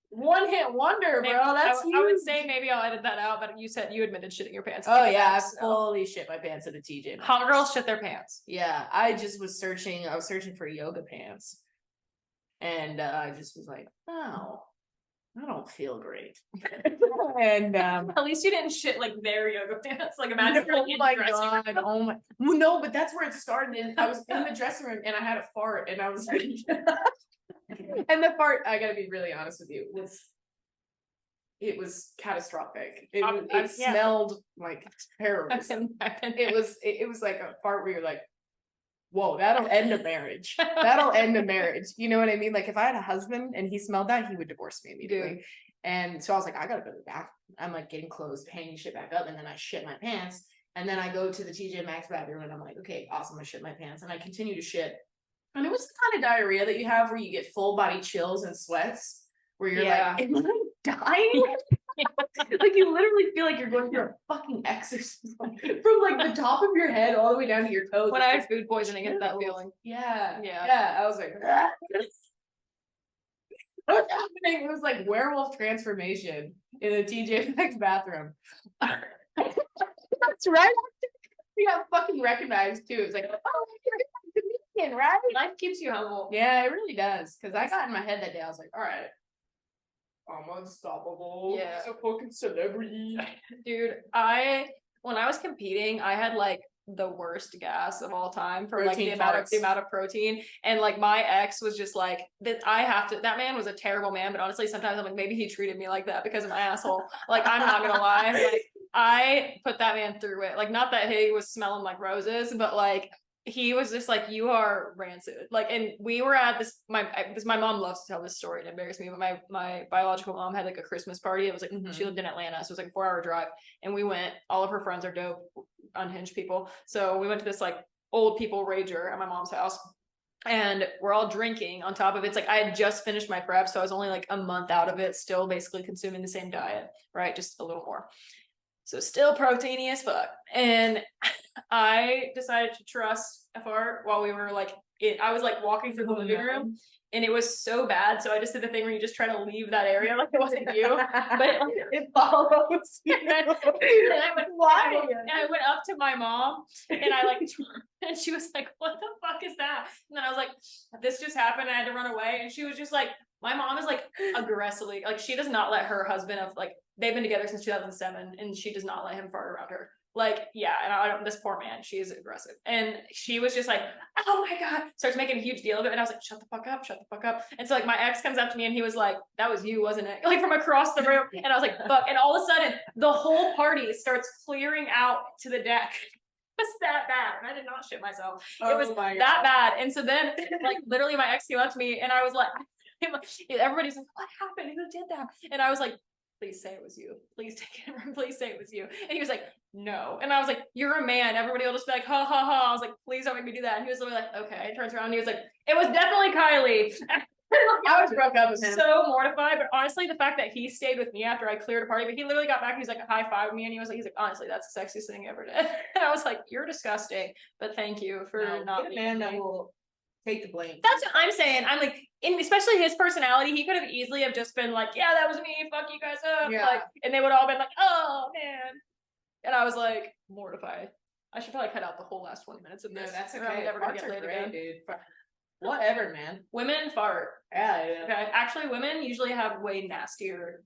Speaker 2: One hit wonder, bro. That's
Speaker 1: I would say maybe I'll edit that out, but you said you admitted shitting your pants.
Speaker 2: Oh yeah, I fully shit my pants at a TJ.
Speaker 1: Hot girls shit their pants.
Speaker 2: Yeah, I was searching for yoga pants, and I just was like, oh, I don't feel great. And
Speaker 1: at least you didn't shit like their yoga pants. Like imagine.
Speaker 2: Oh my God. Oh my. Well, no, but that's where it started. And I was in the dressing room and I had a fart, and I was like, and the fart, I gotta be really honest with you, it was catastrophic. It smelled like terrible. It was like a fart where you're like, whoa, that'll end a marriage. That'll end a marriage. You know what I mean? Like if I had a husband and he smelled that, he would divorce me immediately. Dude. And so I was like, I gotta go to the bathroom. I'm like getting clothes, hanging shit back up, and then I shit my pants. And then I go to the TJ Maxx bathroom and I'm like, okay, awesome, I shit my pants. And I continue to shit. And it was the kind of diarrhea that you have where you get full body chills and sweats, where you're like, am I dying? Like you literally feel like you're going through a fucking exorcism from like the top of your head all the way down to your toes.
Speaker 1: When I had food poisoning, it's that feeling.
Speaker 2: Yeah. I was like, what's happening? It was like werewolf transformation in a TJ Maxx bathroom. That's right. We got fucking recognized too. It's like, oh, you're a comedian, right?
Speaker 1: Life keeps you humble.
Speaker 2: Yeah, it really does. Because I got in my head that day. I was like, all right, I'm unstoppable.
Speaker 1: Yeah.
Speaker 2: It's a fucking celebrity.
Speaker 1: Dude, when I was competing, I had like the worst gas of all time for protein, like the amount of protein. And like my ex was just like that that man was a terrible man, but honestly sometimes I'm like, maybe he treated me like that because of my asshole. Like I'm not gonna lie. Like I put that man through it. Like not that he was smelling like roses, but like he was just like, you are rancid. Like, and we were at my mom loves to tell this story and embarrass me, but my biological mom had like a Christmas party. It was like, she lived in Atlanta. So it was like a 4-hour drive. And we went, all of her friends are dope, unhinged people. So we went to this like old people rager at my mom's house. And we're all drinking on top of it. It's like I had just finished my prep. So I was only like a month out of it, still basically consuming the same diet, right? Just a little more. So still proteiny as fuck. And I decided to trust a fart while we were like I was like walking through the living room and it was so bad. So I just did the thing where you just try to leave that area like it wasn't you, but it follows you. And I went, why? And I went up to my mom and I like, and she was like, what the fuck is that? And then I was like, this just happened. I had to run away. And she was just like, my mom is like aggressively, like she does not let her husband of like, they've been together since 2007 and she does not let him fart around her. Like, yeah, and I don't, this poor man, she is aggressive. And she was just like, oh my God, starts making a huge deal of it. And I was like, shut the fuck up, shut the fuck up. And so like my ex comes up to me and he was like, that was you, wasn't it? Like from across the room. And I was like, fuck. And all of a sudden the whole party starts clearing out to the deck. It was that bad. And I did not shit myself. It was that bad. And so then like literally my ex came up to me and I was like, everybody's like, what happened? Who did that? And I was like, please say it was you. Please take it. Please say it was you. And he was like, no. And I was like, you're a man. Everybody will just be like, ha ha ha. I was like, please don't make me do that. And he was literally like, okay. He turns around and he was like, it was definitely Kylie. I was broke up with him. So mortified. But honestly, the fact that he stayed with me after I cleared a party, but he literally got back and he's like high fived me and he was like, honestly, that's the sexiest thing I ever did. And I was like, you're disgusting. But thank you for not being a man that will take the blame. That's what I'm saying. I'm like, especially his personality, he could have easily have just been like, yeah, that was me, fuck you guys up. Yeah. Like, and they would all been like, oh man. And I was like mortified. I should probably cut out the whole last 20 minutes of this. No, that's okay. Never gonna get laid again. Dude. Whatever, man. Women fart. Yeah. Okay. Actually, women usually have way nastier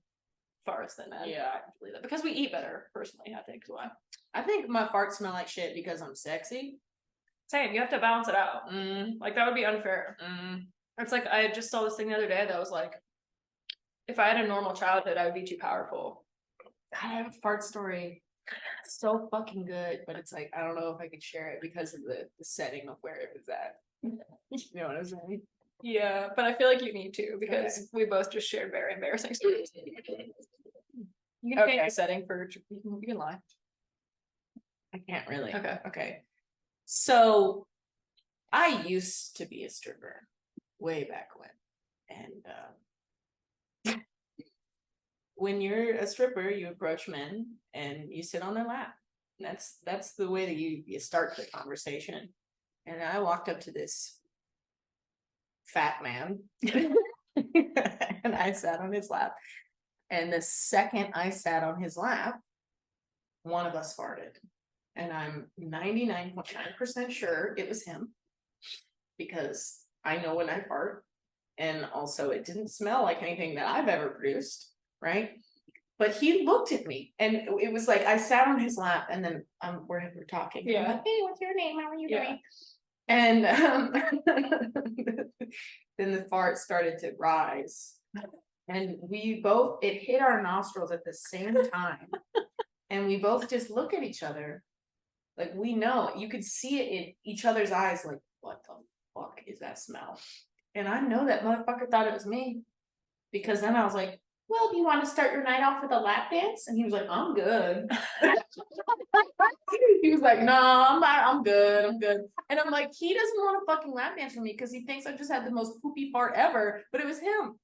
Speaker 1: farts than men. Yeah. Because we eat better, personally, I think is why. I think my farts smell like shit because I'm sexy. Same, you have to balance it out. Like that would be unfair. It's like I just saw this thing the other day that was like, if I had a normal childhood, I would be too powerful. God, I have a fart story. It's so fucking good, but it's like I don't know if I could share it because of the setting of where it was at. You know what I'm saying? Yeah, but I feel like you need to because we both just shared very embarrassing stories. You can change the setting for you can lie. I can't really. Okay. So I used to be a stripper way back when. And when you're a stripper, you approach men and you sit on their lap. And that's the way that you start the conversation. And I walked up to this fat man and I sat on his lap. And the second I sat on his lap, one of us farted. And I'm 99.9% sure it was him because I know when I fart. And also it didn't smell like anything that I've ever produced, right? But he looked at me and it was like I sat on his lap and then we're talking. Yeah. I'm like, hey, what's your name? How are you doing? And then the fart started to rise. And it hit our nostrils at the same time. And we both just look at each other. Like we know, you could see it in each other's eyes, like, what the fuck is that smell? And I know that motherfucker thought it was me. Because then I was like, well, do you want to start your night off with a lap dance? And he was like, I'm good. He was like, no, I'm good. And I'm like, he doesn't want a fucking lap dance from me because he thinks I just had the most poopy fart ever. But it was him.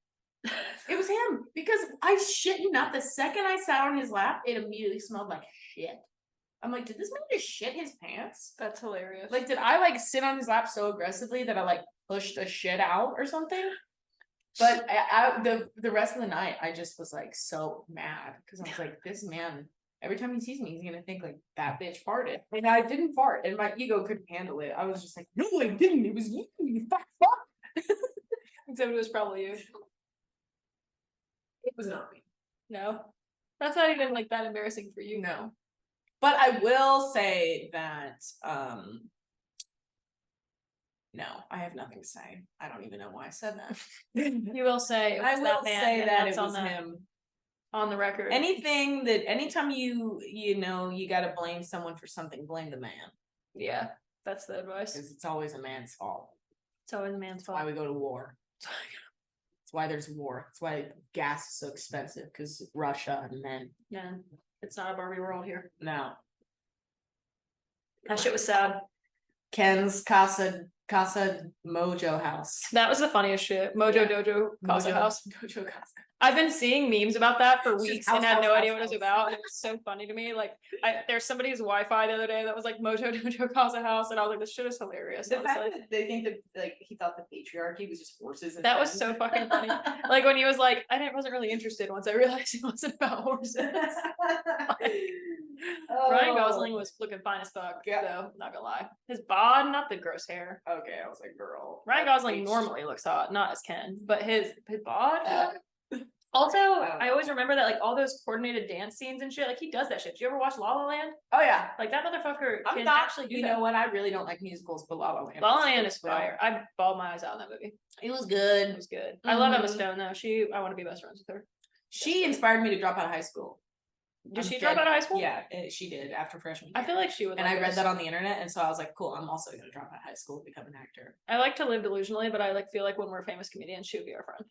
Speaker 1: It was him. Because I shit you not, the second I sat on his lap, it immediately smelled like shit. I'm like, did this man just shit his pants? That's hilarious. Like, did I like sit on his lap so aggressively that I like pushed the shit out or something? But the rest of the night, I just was like so mad because I was like, this man, every time he sees me, he's gonna think like that bitch farted. And I didn't fart, and my ego couldn't handle it. I was just like, no, I didn't. It was you, you fat fuck. Except it was probably you. It was not me. No, that's not even like that embarrassing for you. No, but I will say that no, I have nothing to say. I don't even know why I said that. You will say I will say that it was him on the record. Anytime you know you got to blame someone for something, blame the man. Yeah, that's the advice. Because it's always a man's fault. It's always a man's fault. That's why we go to war. That's why there's war. That's why gas is so expensive because Russia and men. Yeah, it's not a Barbie world here. No. That shit was sad. Ken's casa
Speaker 2: Casa Mojo House.
Speaker 1: That was the funniest shit. Mojo
Speaker 2: Yeah.
Speaker 1: Dojo Casa
Speaker 2: Mojo
Speaker 1: House.
Speaker 2: Dojo Casa.
Speaker 1: I've been seeing memes about that for
Speaker 2: It's just
Speaker 1: weeks
Speaker 2: house,
Speaker 1: and had
Speaker 2: house,
Speaker 1: no
Speaker 2: house,
Speaker 1: idea what it was
Speaker 2: house.
Speaker 1: about. And it was so funny to me. Like, there's somebody's Wi-Fi the other day that was like Mojo Dojo Casa House, and I was like, this shit is hilarious.
Speaker 2: The fact
Speaker 1: Honestly.
Speaker 2: that they think that like he thought the patriarchy was just horses. And
Speaker 1: That was
Speaker 2: men.
Speaker 1: so fucking funny. Like when he was like, wasn't really interested once I realized it wasn't about horses. Ryan Gosling was looking fine as fuck, though, not gonna lie. His bod, not the gross hair.
Speaker 2: Okay, I was like, girl.
Speaker 1: Ryan Gosling normally looks hot, not as Ken, but his bod. Also, I always remember that like all those coordinated dance scenes and shit, like he does that shit. Did you ever watch La La Land?
Speaker 2: Oh yeah,
Speaker 1: Like that motherfucker
Speaker 2: I'm
Speaker 1: can
Speaker 2: not
Speaker 1: actually do
Speaker 2: you
Speaker 1: that.
Speaker 2: know what? I really don't like musicals, but La La Land.
Speaker 1: La La Land is fire. I bawled my eyes out in that movie.
Speaker 2: It was good.
Speaker 1: It was good. I love Emma
Speaker 2: Mhm.
Speaker 1: Stone though. I want to be best friends with her.
Speaker 2: She inspired me to drop out of high school.
Speaker 1: Did she drop out of high school?
Speaker 2: Yeah, she did after freshman year.
Speaker 1: I feel like she would.
Speaker 2: And I read that on the internet, and so I was like, cool, I'm also gonna drop out of high school and become an actor.
Speaker 1: I like to live delusionally, but I like feel like when we're famous comedians, she would be our friend.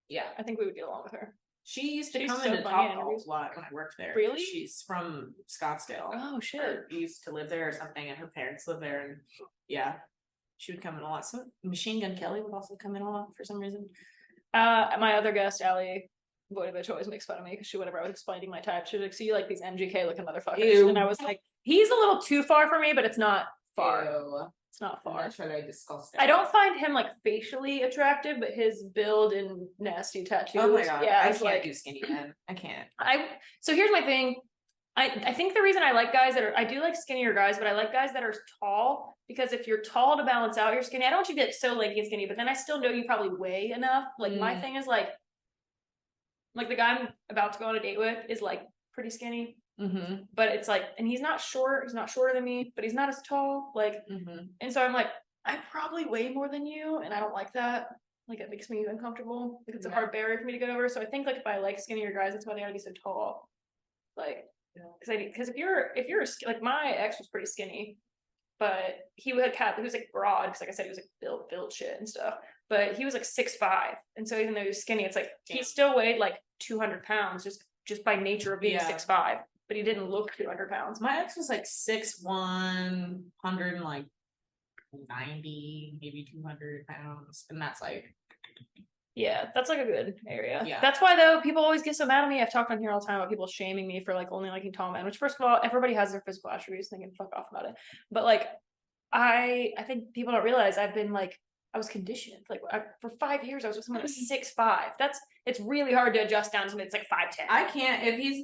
Speaker 2: Yeah,
Speaker 1: I think we would get along with her.
Speaker 2: she used to
Speaker 1: She's
Speaker 2: come
Speaker 1: so
Speaker 2: into
Speaker 1: funny in
Speaker 2: Top
Speaker 1: interviews.
Speaker 2: a lot when I worked there.
Speaker 1: Really?
Speaker 2: She's from Scottsdale.
Speaker 1: Oh shit.
Speaker 2: Or used to live there or something, and her parents live there, and yeah, she would come in a lot. So Machine Gun Kelly would also come in a lot for some reason.
Speaker 1: My other guest, Allie Voidovich, always makes fun of me because whenever I was explaining my type, she was like, "See, like these MGK looking motherfuckers,"
Speaker 2: Ew.
Speaker 1: and I was like, "He's a little too far for me, but it's not far.
Speaker 2: Ew.
Speaker 1: It's not far."
Speaker 2: That's what I discussed.
Speaker 1: I don't find him like facially attractive, but his build and nasty tattoos.
Speaker 2: Oh my god,
Speaker 1: yeah,
Speaker 2: I
Speaker 1: it's
Speaker 2: can't
Speaker 1: like
Speaker 2: do skinny men. I can't.
Speaker 1: So here's my thing. I think the reason I like guys that are, I do like skinnier guys, but I like guys that are tall, because if you're tall to balance out your skinny, I don't want you to get so lanky and skinny, but then I still know you probably weigh enough. Like my thing is like the guy I'm about to go on a date with is like pretty skinny, but it's like, and he's not shorter than me, but he's not as tall. Like, and so I'm like, I probably weigh more than you, and I don't like that. Like it makes me uncomfortable. Like it's a hard barrier for me to get over. So I think like if I like skinnier guys, that's why they gotta be so tall. Like, because if you're like my ex was pretty skinny, but he was like broad, because like I said, he was like built shit and stuff. But he was like 6'5", and so even though he was skinny, it's like he still weighed like 200 pounds just by nature of being 6'5", but he didn't look 200 pounds.
Speaker 2: My ex was like 6'1", 100 and like 90, maybe 200 pounds, and that's like.
Speaker 1: Yeah, that's like a good area.
Speaker 2: Yeah.
Speaker 1: That's why though people always get so mad at me. I've talked on here all the time about people shaming me for like only liking tall men, which first of all, everybody has their physical attributes, and they can fuck off about it. But like I think people don't realize I've been like, I was conditioned. Like for 5 years I was with someone that's 6'5". It's really hard to adjust down to somebody that's like 5'10".
Speaker 2: I can't if he's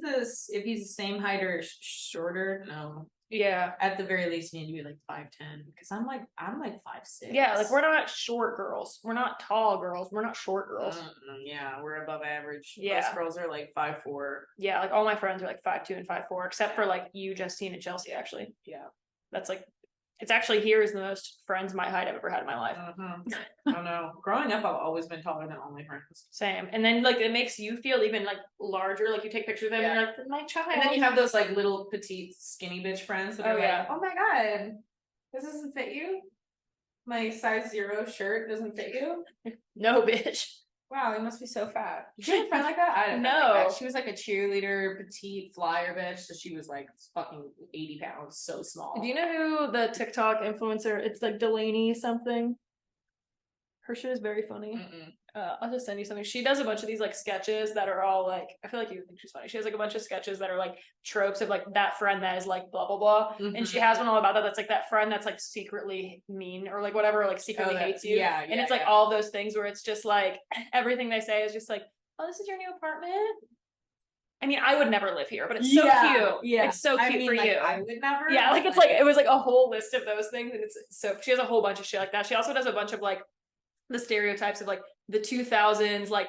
Speaker 2: the same height or shorter, no.
Speaker 1: Yeah.
Speaker 2: At the very least, you need to be like 5'10", because I'm like 5'6".
Speaker 1: Yeah, like we're not short girls. We're not tall girls. We're not short girls.
Speaker 2: Yeah, we're above average.
Speaker 1: Yeah.
Speaker 2: Most girls are like 5'4".
Speaker 1: Yeah, like all my friends are like 5'2" and 5'4", except for like you, Justine, and Chelsea. Actually,
Speaker 2: yeah,
Speaker 1: that's like, it's actually here is the most friends my height I've ever had in my life.
Speaker 2: I don't know. Growing up, I've always been taller than all my friends.
Speaker 1: Same. And then like it makes you feel even like larger. Like you take pictures of them and you're like, my child.
Speaker 2: And then you have those like little petite skinny bitch friends that are like, oh my god, this doesn't fit you. My size 0 shirt doesn't fit you.
Speaker 1: No, bitch.
Speaker 2: Wow, you must be so fat. Did you have a friend like that? I didn't know. Like that. She was like a cheerleader, petite flyer bitch. So she was like fucking 80 pounds, so small.
Speaker 1: Do you know who the TikTok influencer? It's like Delaney something. Her shit is very funny. I'll just send you something. She does a bunch of these like sketches that are all like, I feel like you think she's funny. She has like a bunch of sketches that are like tropes of like that friend that is like blah blah blah. And she has one all about that. That's like that friend that's like secretly mean or like whatever, like secretly hates you.
Speaker 2: Yeah.
Speaker 1: And it's like all those things where it's just like everything they say is just like, oh, this is your new apartment. I mean, I would never live here, but it's so cute. Yeah, it's so cute for
Speaker 2: like,
Speaker 1: you.
Speaker 2: I would never.
Speaker 1: Yeah, like it's like it was like a whole list of those things, and it's so she has a whole bunch of shit like that. She also does a bunch of like the stereotypes of like the 2000s, like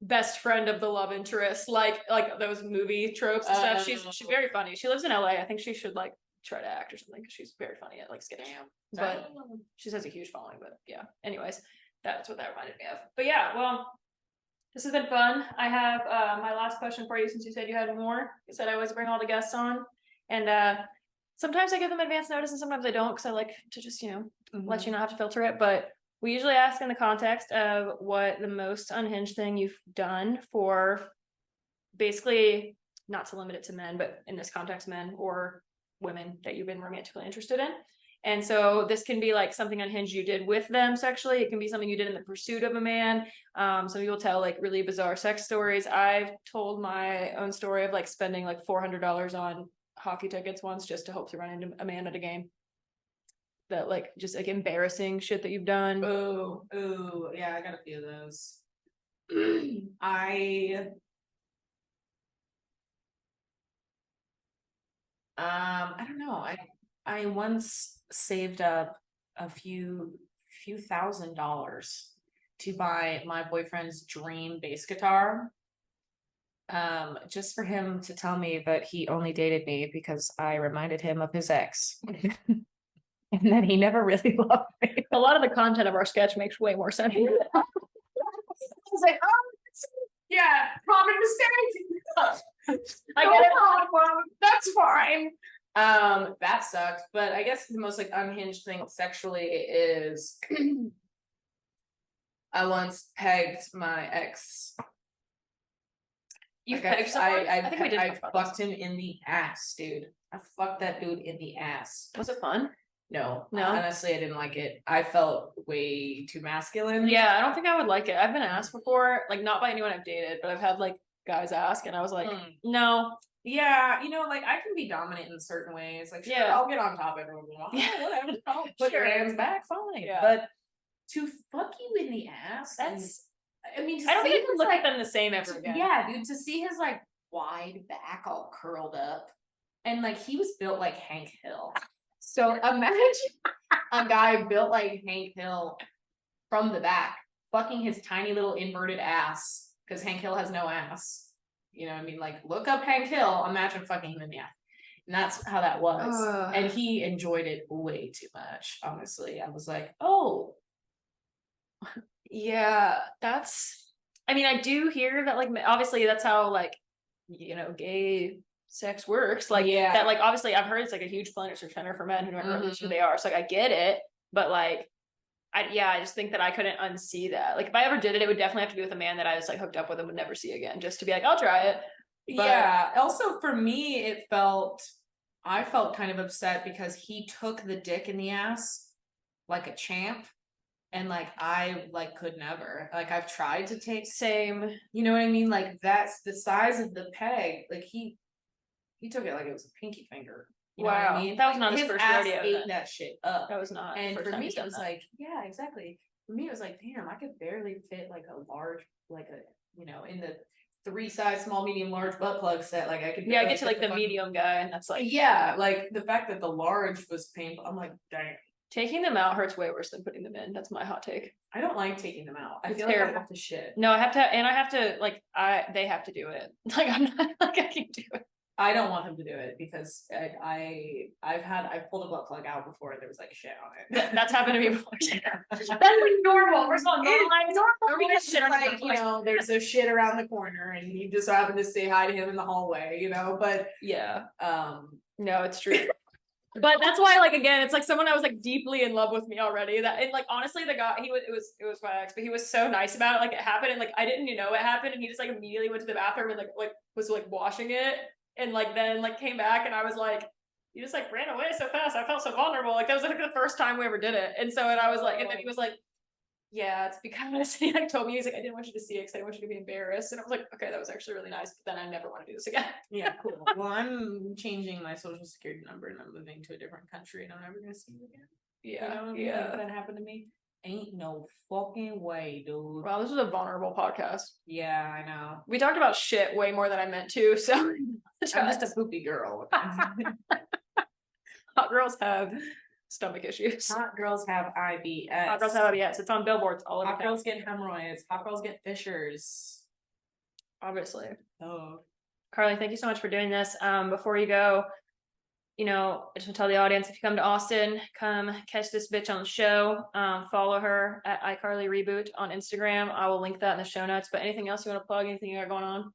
Speaker 1: best friend of the love interest, like those movie tropes and stuff. She's very funny. She lives in LA. I think she should like try to act or something because she's very funny at like sketching. But she has a huge following. But yeah, anyways, that's what that reminded me of. But yeah, well, this has been fun. I have my last question for you, since you said you had more. You said I always bring all the guests on, and sometimes I give them advance notice and sometimes I don't, because I like to just let you not have to filter it. But we usually ask in the context of what the most unhinged thing you've done for, basically, not to limit it to men, but in this context, men or women that you've been romantically interested in. And so this can be like something unhinged you did with them sexually. It can be something you did in the pursuit of a man. Some people tell like really bizarre sex stories. I've told my own story of like spending like $400 on hockey tickets once just to hope to run into a man at a game. That like just like embarrassing shit that you've done.
Speaker 2: Oh, yeah, I got a few of those. I don't know. I once saved up a few $1,000s to buy my boyfriend's dream bass guitar. Just for him to tell me that he only dated me because I reminded him of his ex. And that he never really loved me.
Speaker 1: A lot of the content of our sketch makes way more sense.
Speaker 2: I was like, oh, yeah, common mistake. I get it. That's fine. That sucked. But I guess the most like unhinged thing sexually is I once pegged my ex.
Speaker 1: You pegged someone? I think we did
Speaker 2: I
Speaker 1: talk about
Speaker 2: fucked him in the ass, dude. I fucked that dude in the ass.
Speaker 1: Was it fun?
Speaker 2: No,
Speaker 1: No?
Speaker 2: honestly, I didn't like it. I felt way too masculine.
Speaker 1: Yeah, I don't think I would like it. I've been asked before, like not by anyone I've dated, but I've had like guys ask, and I was like, no.
Speaker 2: Yeah, you know, like I can be dominant in certain ways. Like, sure,
Speaker 1: Yeah.
Speaker 2: I'll get on top of everyone.
Speaker 1: Yeah.
Speaker 2: Whatever. I'll put your
Speaker 1: Sure.
Speaker 2: hands back, fine.
Speaker 1: Yeah.
Speaker 2: But to fuck you in the ass,
Speaker 1: That's.
Speaker 2: I mean,
Speaker 1: I don't think
Speaker 2: see
Speaker 1: you can
Speaker 2: his,
Speaker 1: look
Speaker 2: like,
Speaker 1: at them the same ever again.
Speaker 2: Yeah, dude, to see his like wide back all curled up, and like he was built like Hank Hill. So imagine a guy built like Hank Hill from the back, fucking his tiny little inverted ass, because Hank Hill has no ass. You know what I mean? Like, look up Hank Hill, imagine fucking him in the ass. And that's how that was. And he enjoyed it way too much, honestly. I was like, oh.
Speaker 1: Yeah, that's. I mean, I do hear that, like, obviously, that's how, like, gay sex works. Like,
Speaker 2: Yeah.
Speaker 1: that, like, obviously, I've heard it's like a huge pleasure center for men who don't know who they are. So, like, I get it, but like, I just think that I couldn't unsee that. Like, if I ever did it, it would definitely have to be with a man that I was like hooked up with and would never see again, just to be like, I'll try it. But
Speaker 2: yeah. Also, for me, I felt kind of upset because he took the dick in the ass like a champ. And like I like could never. Like I've tried to take
Speaker 1: same.
Speaker 2: You know what I mean? Like that's the size of the peg. Like he took it like it was a pinky finger. You know what I mean?
Speaker 1: That was not his first
Speaker 2: ass
Speaker 1: rodeo.
Speaker 2: ate that shit up.
Speaker 1: That was not.
Speaker 2: And for me, it was
Speaker 1: that.
Speaker 2: like, yeah, exactly. For me, it was like, damn, I could barely fit like a large, like a, in the 3 size, small, medium, large butt plug set. Like I could.
Speaker 1: Yeah, I get to like the medium guy, and that's like.
Speaker 2: Yeah, like the fact that the large was painful. I'm like, dang.
Speaker 1: Taking them out hurts way worse than putting them in. That's my hot take.
Speaker 2: I don't like taking them out. I
Speaker 1: It's
Speaker 2: feel
Speaker 1: terrible.
Speaker 2: like I have to shit.
Speaker 1: No, I have to like they have to do it. Like I'm not like I can't do it.
Speaker 2: I don't want him to do it because I've pulled a butt plug out before and there was like shit on it.
Speaker 1: That's happened to me before. That's like normal. First of all, normal
Speaker 2: shit like, there's a shit around the corner and you just happen to say hi to him in the hallway, but
Speaker 1: yeah. No, it's true. But that's why, like, again, it's like someone that was like deeply in love with me already. That and like honestly, the guy it was my ex, but he was so nice about it. Like it happened, and like I didn't know it happened, and he just like immediately went to the bathroom and like was like washing it, and like then like came back, and I was like, you just like ran away so fast. I felt so vulnerable. Like that was like the first time we ever did it, and I was like, and then he was like, yeah, it's because he like told me, he's like, I didn't want you to see it because I didn't want you to be embarrassed. And I was like, okay, that was actually really nice, but then I never want to do this again.
Speaker 2: Yeah, cool. Well, I'm changing my social security number and I'm moving to a different country and I'm never gonna see you again.
Speaker 1: Yeah.
Speaker 2: Yeah. Like, that happened to me. Ain't no fucking way, dude.
Speaker 1: Wow, this was a vulnerable podcast.
Speaker 2: Yeah, I know.
Speaker 1: We talked about shit way more than I meant to, so
Speaker 2: I'm just a poopy girl.
Speaker 1: Hot girls have stomach issues.
Speaker 2: Hot girls have IBS.
Speaker 1: Hot girls have IBS. It's on billboards all over.
Speaker 2: Hot girls get hemorrhoids. Hot girls get fissures.
Speaker 1: Obviously.
Speaker 2: Oh.
Speaker 1: Carly, thank you so much for doing this. Before you go, I just want to tell the audience, if you come to Austin, come catch this bitch on the show. Follow her at iCarly Reboot on Instagram. I will link that in the show notes. But anything else you want to plug? Anything you got going on?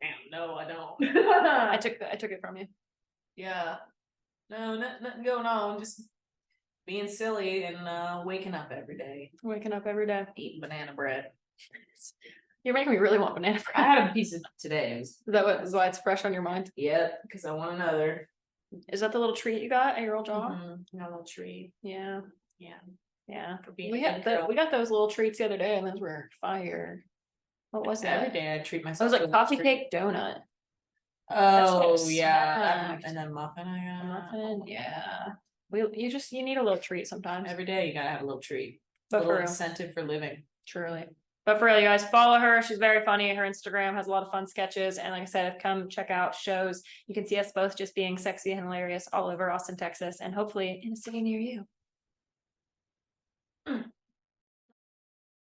Speaker 2: Damn, no, I don't.
Speaker 1: I took it from you.
Speaker 2: Yeah. No, nothing going on. Just being silly and waking up every day.
Speaker 1: Waking up every day.
Speaker 2: Eating banana bread.
Speaker 1: You're making me really want banana
Speaker 2: I
Speaker 1: bread.
Speaker 2: had a piece of today.
Speaker 1: Is that what is why it's fresh on your mind?
Speaker 2: Yep, because I want another.
Speaker 1: Is that the little treat you got at your old job?
Speaker 2: A little treat.
Speaker 1: Yeah.
Speaker 2: Yeah.
Speaker 1: Yeah.
Speaker 2: For being
Speaker 1: We
Speaker 2: a
Speaker 1: had
Speaker 2: good girl.
Speaker 1: we got those little treats the other day and those were fire. What was
Speaker 2: Every
Speaker 1: that?
Speaker 2: day I treat
Speaker 1: It
Speaker 2: myself.
Speaker 1: was like
Speaker 2: to a
Speaker 1: coffee
Speaker 2: treat.
Speaker 1: cake donut.
Speaker 2: Oh
Speaker 1: shit
Speaker 2: yeah,
Speaker 1: smacked.
Speaker 2: and then muffin I
Speaker 1: A
Speaker 2: got.
Speaker 1: muffin, yeah. You need a little treat sometimes.
Speaker 2: Every day you gotta have a little treat.
Speaker 1: But
Speaker 2: Little
Speaker 1: for real,
Speaker 2: incentive for living.
Speaker 1: truly. But for real, you guys follow her. She's very funny. Her Instagram has a lot of fun sketches. And like I said, come check out shows. You can see us both just being sexy and hilarious all over Austin, Texas, and hopefully in a city near you.